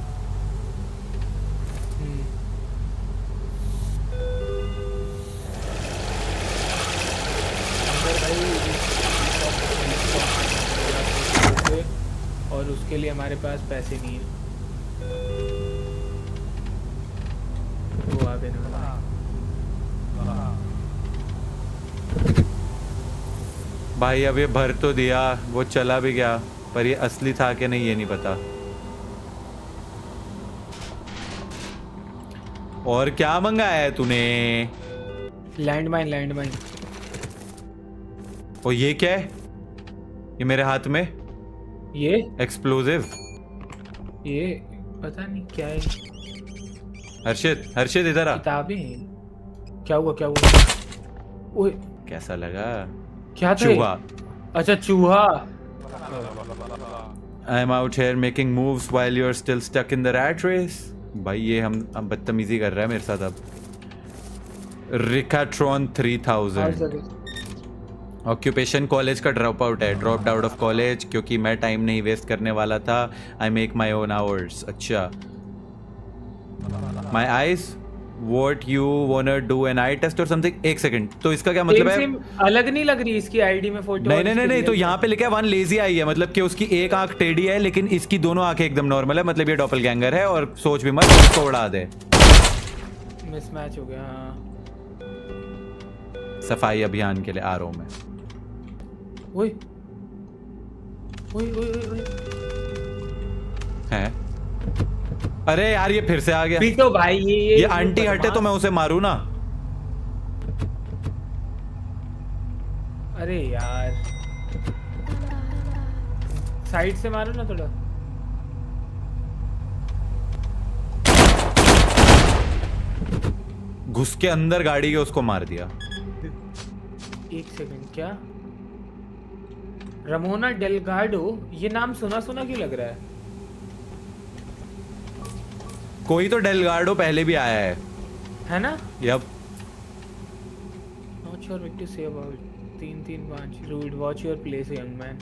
और उसके लिए हमारे पास पैसे नहीं है। वो आ गए ना। भाई अब ये भर तो दिया वो चला भी गया पर ये असली था कि नहीं ये नहीं पता। और क्या मंगाया है तूने? लैंडमाइन। और ये क्या है? ये मेरे हाथ में ये एक्सप्लोजिव। ये पता नहीं क्या है। हर्षित इधर आ। किताबें। क्या हुआ? ओए कैसा लगा? क्या था? चूहा। अच्छा चूहा। I am out here making moves while you are still stuck in the rat race. भाई ये हम बदतमीजी कर रहा है मेरे साथ अब। रिकाट्रॉन 3000 ऑक्यूपेशन कॉलेज का ड्रॉप आउट है। ड्रॉप्ड आउट ऑफ कॉलेज क्योंकि मैं टाइम नहीं वेस्ट करने वाला था। I make my own hours. अच्छा my eyes what you wanna do an eye test और समथिंग। एक सेकंड तो इसका क्या मतलब है? अलग नहीं लग रही इसकी आईडी में फोटो? नहीं तो यहाँ पे लिखा है 1 लेजी आई है मतलब कि उसकी एक आंख टेढ़ी है लेकिन इसकी दोनों आंखें एकदम नॉर्मल है। मतलब ये डॉपलगैंगर है और सोच भी मत इसको उड़ा दे। मिसमैच हो गया। सफाई अभियान के लिए आ रहा हूं मैं। ओए है। अरे यार ये फिर से आ गया। पीटो भाई ये आंटी हटे तो मैं उसे मारू ना। अरे यार साइड से मारो ना थोड़ा। घुस के अंदर गाड़ी के उसको मार दिया। एक सेकंड, क्या रमोना डेलगाडो, ये नाम सुना सुना क्यों लग रहा है? कोई तो डेलगार्डो पहले भी आया है ना? Yep. Not sure what to say about 335 rude watch your place young man.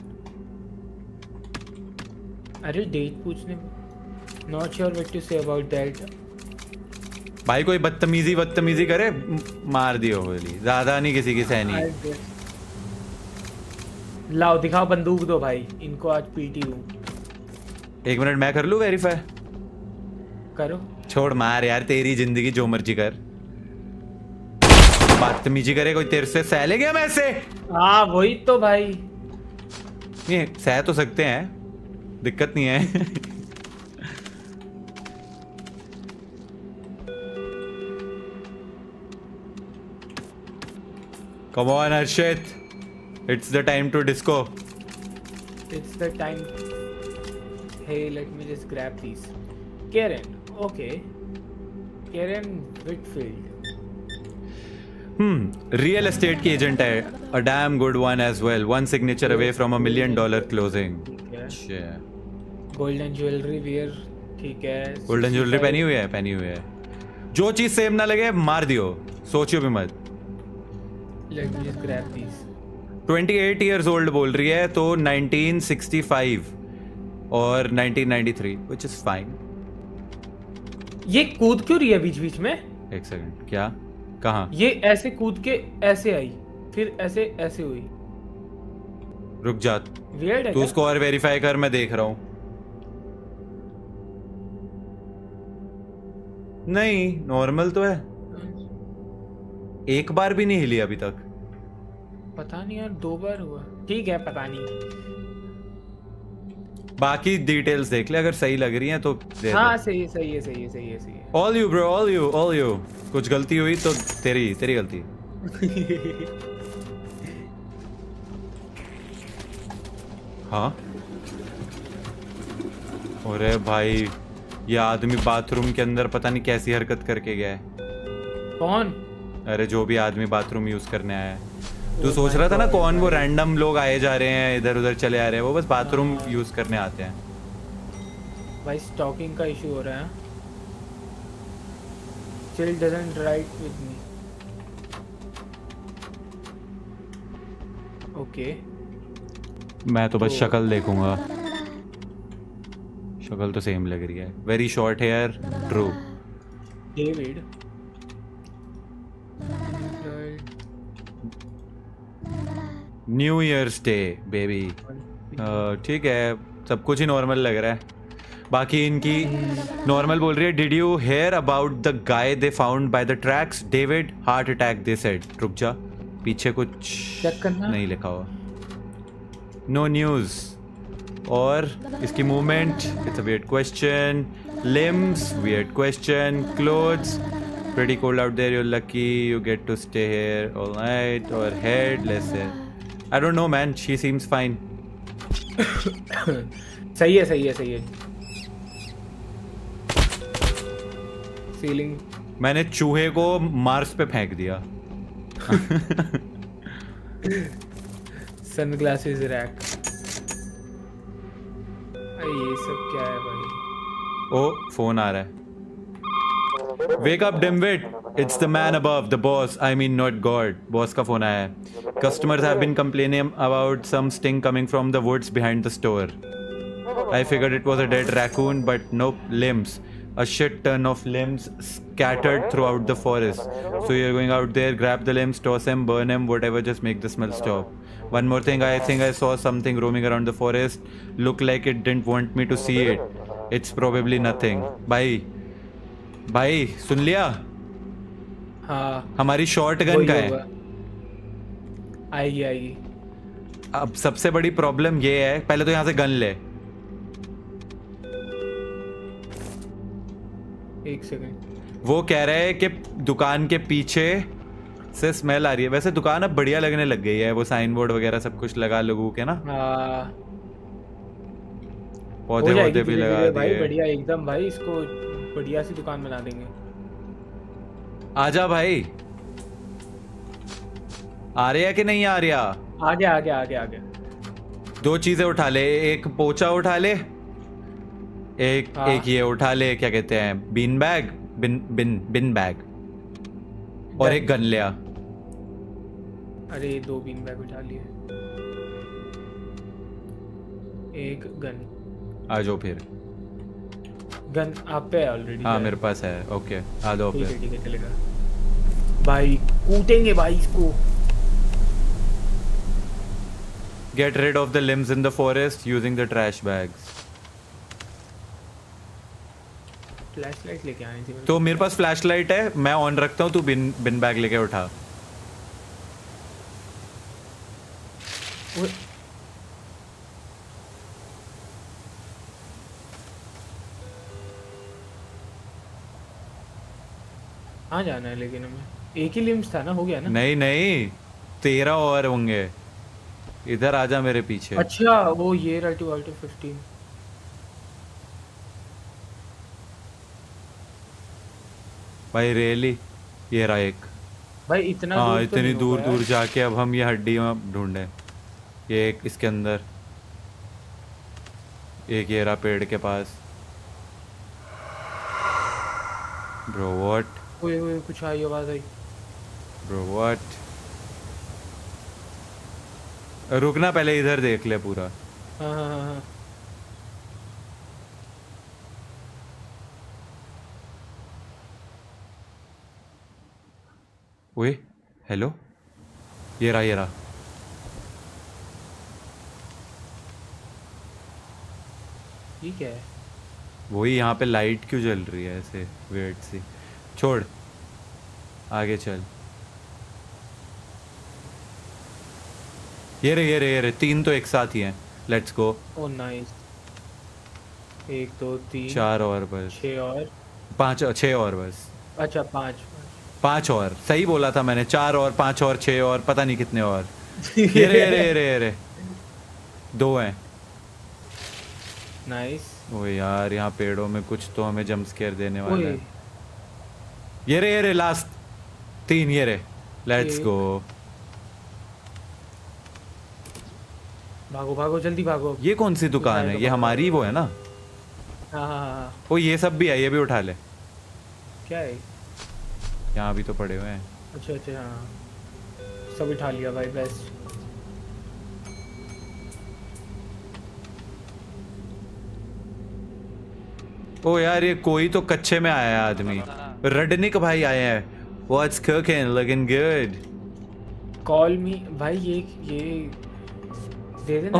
अरे डेट पूछने। Not sure what to say about that. भाई कोई बदतमीजी करे मार दियो गोली, ज्यादा नहीं किसी की सहनी। लाओ दिखाओ बंदूक दो भाई, इनको आज पीटी हूँ। 1 मिनट मैं कर लूँ वेरीफाई। करो। छोड़ मार यार, तेरी जिंदगी जो मर्जी कर। बदतमीजी करे कोई तेरे से सह लेगा मैं ऐसे? हाँ वही तो भाई। ये सह तो सकते हैं, दिक्कत नहीं है। Come on Arshit, it's the time to disco. It's the time. Hey, let me just grab these. Karen, okay. Karen Whitfield. Real estate की एजेंट है, a damn good one as well. One signature away from $1 million closing. Yeah. Golden jewelry wear, ठीक है. Golden jewelry पहनी हुई है. जो चीज same ना लगे मार दियो, सोचियो भी मत. Let me just grab these. 28 years old बोल रही है, तो 1965 और 1993, which is fine. ये कूद क्यों रही है बीच बीच में? एक सेकंड, क्या? कहाँ? ये ऐसे कूद के ऐसे आई, फिर ऐसे ऐसे हुई. रुक जा, Weird है तू उसको और वेरीफाई कर, मैं देख रहा हूँ. नहीं, नॉर्मल तो है. एक बार भी नहीं हिली अभी तक. पता नहीं यार, 2 बार हुआ. ठीक है, पता नहीं. बाकी डिटेल्स देख ले, अगर सही लग रही हैं तो दे हाँ दे. सही है. All you bro, all you. कुछ गलती हुई तो तेरी गलती. हाँ. अरे भाई, ये आदमी बाथरूम के अंदर पता नहीं कैसी हरकत करके गया है. कौन? अरे जो भी आदमी बाथरूम यूज करने आया है. तू सोच रहा था ना कौन वो रैंडम लोग आए जा रहे हैं, इधर उधर चले आ रहे हैं, वो बस बाथरूम यूज करने आते हैं. भाई स्टॉकिंग का इशू हो रहा है. Still doesn't write with me. Okay. मैं तो बस शक्ल देखूंगा. शक्ल तो सेम लग रही है. Very short hair, true. David. New year's day baby. ठीक है, सब कुछ ही नॉर्मल लग रहा है. बाकी इनकी नॉर्मल बोल रही है. Did you hear about the guy they found by the tracks? David heart attack they said. रुक जा, पीछे कुछ नहीं लिखा हुआ. No news. और इसकी movement, it's a weird question. Limbs, weird question. Clothes, pretty cold out there, you're lucky you get to stay here all night. Or head, let's say, I don't know man, she seems fine. सही है. Ceiling. मैंने चूहे को Mars पे फेंक दिया. Sunglasses rack. ये सब क्या है भाई? ओ, फोन आ रहा है. Wake up dimwit, it's the man above, the boss, I mean not God. Boss का फोन आया है. Customers have been complaining about some stink coming from the woods behind the store. I figured it was a dead raccoon, but nope, limbs. A shit ton of limbs scattered throughout the forest. So you're going out there, grab the limbs, toss them, burn them, whatever, just make the smell stop. One more thing, I think I saw something roaming around the forest. Looked like it didn't want me to see it. It's probably nothing. भाई सुन लिया? हाँ. हमारी short gun का है. आएगी. अब सबसे बड़ी प्रॉब्लम ये है, पहले तो यहाँ से गन ले. एक सेकंड। वो कह रहे हैं कि दुकान के पीछे से स्मेल आ रही है। वैसे दुकान अब बढ़िया लगने लग गई है, वो साइन बोर्ड वगैरह सब कुछ लगा लगू के ना, पौधे वौधे भी लगा भाई दिए। बढ़िया एकदम भाई, इसको बढ़िया सी दुकान बना देंगे। आजा भाई, आ रहा कि नहीं आ रहा? आ गया आ गया आ गया आ गया। 2 चीजें उठा ले, एक पोचा उठा ले, एक हाँ। एक ये उठा ले, क्या कहते हैं, बीन बैग, बिन बैग, और एक गन ले आ। अरे 2 बीन बैग उठा लिए, एक गन। आ जाओ फिर। गन आप पे है ऑलरेडी? हाँ मेरे पास है। ओके आ जाओ फिर। ठीक है चलेगा भाई, कूटेंगे भाई इसको। Get rid of the limbs in the forest using the trash bags. Flash light लेके आनी थी। तो मेरे पास फ्लैश लाइट है, मैं ऑन रखता हूँ, तू बिन बैग लेके उठा। हाँ जाना है लेकिन हमें, एक ही लिम्स था ना, हो गया ना? नहीं नहीं, 13 और होंगे। इधर आजा मेरे पीछे। अच्छा वो ये राइट टू 15। भाई रियली, ये रहा एक। भाई इतना हाँ दूर तो इतनी नहीं दूर होगा दूर यार। जाके अब हम ये हड्डी में ढूंढे। ये एक इसके अंदर, एक ये रहा पेड़ के पास। Bro what? ओए कुछ आई, आवाज आई। Bro what? रुकना, पहले इधर देख ले पूरा। हाँ। ओए हेलो, ये रहा ये रहा। ये क्या है? वही, यहाँ पे लाइट क्यों जल रही है ऐसे वेट सी? छोड़, आगे चल। ये रे 3 तो एक साथ ही हैं। Let's go. O nice. 1 2 3 4 और बस, 6 और 5 6 और बस। अच्छा 5 5 और, सही बोला था मैंने। 4 और 5 और 6 और पता नहीं कितने और। ये रे 2 हैं। नाइस। ओ यार, यहाँ पेड़ों में कुछ तो हमें जंप स्केयर देने वाला है। ये रे लास्ट 3, ये रे। Let's go. भागो भागो जल्दी भागो। ये कौन सी दुकान है? ये हमारी वो है ना? हाँ। ओ ये सब भी है, ये भी उठा ले। क्या है? यहाँ भी तो पड़े हुए हैं। अच्छा हाँ, सब उठा लिया भाई, बेस्ट। ओ यार, ये कोई तो कच्चे में आया है आदमी। रडनिक भाई आए हैं। What's cooking? Looking good. Call मी भाई, ये दे देना।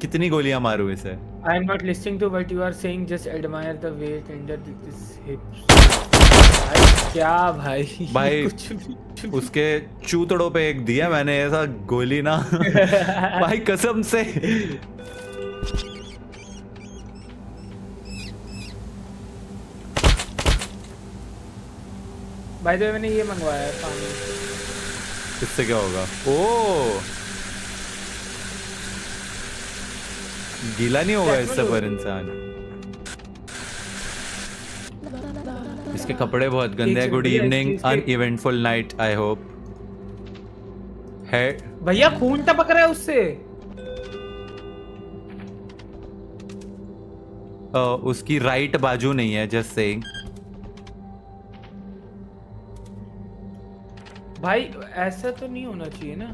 कितनी गोलियां मारूं इसे? I am not listening to what you are saying. Just admire the way tender this hips. भाई क्या भाई? भाई कुछ भी। उसके चूतड़ों पे एक दिया मैंने ऐसा गोली ना। भाई कसम से। भाई तो मैंने ये मंगवाया है पानी। इससे क्या होगा? ओ गीला नहीं होगा इससे पर इंसान। इसके कपड़े बहुत गंदे हैं। Good evening, uneventful night I hope. है भैया खून टपक रहा है उससे। उसकी राइट बाजू नहीं है, जस्ट सेइंग। भाई ऐसा तो नहीं होना चाहिए ना।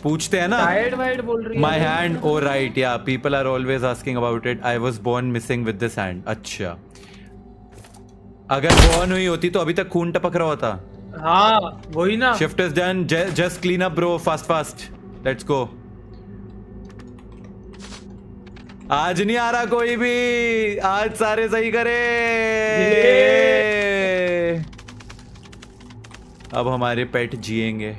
पूछते हैं ना। टायर्ड वाइड बोल रही है। My hand, oh right, yeah people are always asking about it. I was born missing with this hand. अच्छा, अगर बोर्न हुई होती तो अभी तक खून टपक रहा होता। हाँ वही ना। Shift is done, just clean up bro, fast let's go. आज नहीं आ रहा कोई भी, आज सारे सही करे। अब हमारे पेट जिएंगे।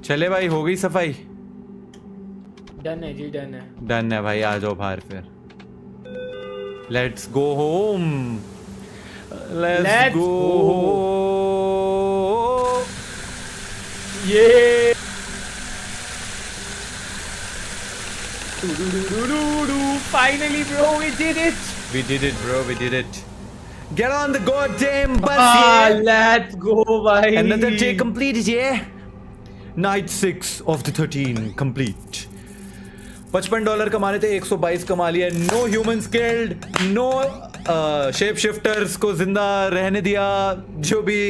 चले भाई, हो गई सफाई? डन है जी, डन है। डन है भाई, आ जाओ बाहर फिर। Let's go home, let's go home. ये finally bro, we did it. We did it, bro. We did it. Get on the goddamn bus, let's go भाई। Another day completed, yeah. Night 6 of the 13 complete. $55 कमाने थे, 122 कमा लिया। No humans killed, no shape shifters को जिंदा रहने दिया। जो भी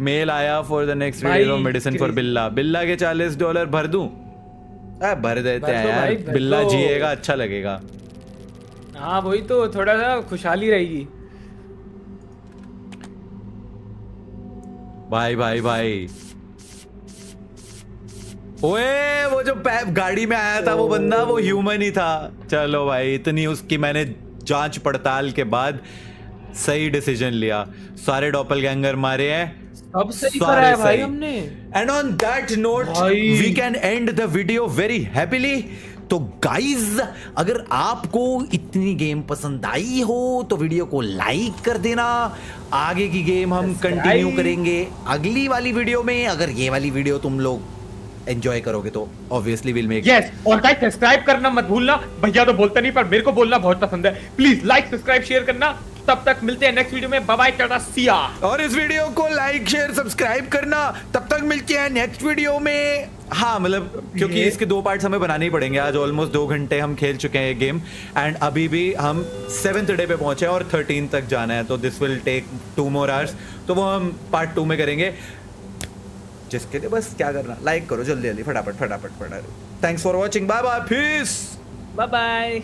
मेल आया for the next release of medicine for बिल्ला, बिल्ला के $40 भर दूं? भर देते हैं यार, बिल्ला जिएगा, अच्छा लगेगा। हाँ वही तो, थोड़ा सा खुशहाली रहेगी। भाई भाई भाई, ओए वो जो गाड़ी में आया था वो बंदा, वो ह्यूमन ही था। चलो भाई, इतनी उसकी मैंने जांच पड़ताल के बाद सही डिसीजन लिया। सारे डॉपलगैंगर मारे हैं, अब सही करा है भाई हमने। And on that note we can end the video very happily. तो गाइज, अगर आपको इतनी गेम पसंद आई हो तो वीडियो को लाइक कर देना। आगे की गेम हम कंटिन्यू करेंगे अगली वाली वीडियो में। अगर ये वाली वीडियो तुम लोग एंजॉय करोगे तो ऑब्वियसली विल मेक। यस, और गाइस सब्सक्राइब करना मत भूलना। भैया तो बोलते नहीं, पर मेरे को बोलना बहुत पसंद है। प्लीज लाइक, सब्सक्राइब, शेयर करना। तब तक मिलते हैं नेक्स्ट वीडियो में। बाय बाय, टाटा, सी या। और इस वीडियो को लाइक, शेयर, सब्सक्राइब करना। तब तक मिलते हैं नेक्स्ट वीडियो में। हाँ मतलब, क्योंकि इसके 2 पार्ट्स हमें बनाने ही पड़ेंगे। आज ऑलमोस्ट 2 घंटे हम खेल चुके हैं ये गेम, एंड अभी भी हम 7th डे पे पहुंचे और 13 तक जाना है। तो this will take 2 more hours। तो वो हम पार्ट 2 में करेंगे। जिसके लिए बस क्या करना, लाइक करो जल्दी जल्दी, फटाफट फटाफट फटाफट। Thanks for watching, bye bye, peace, bye bye.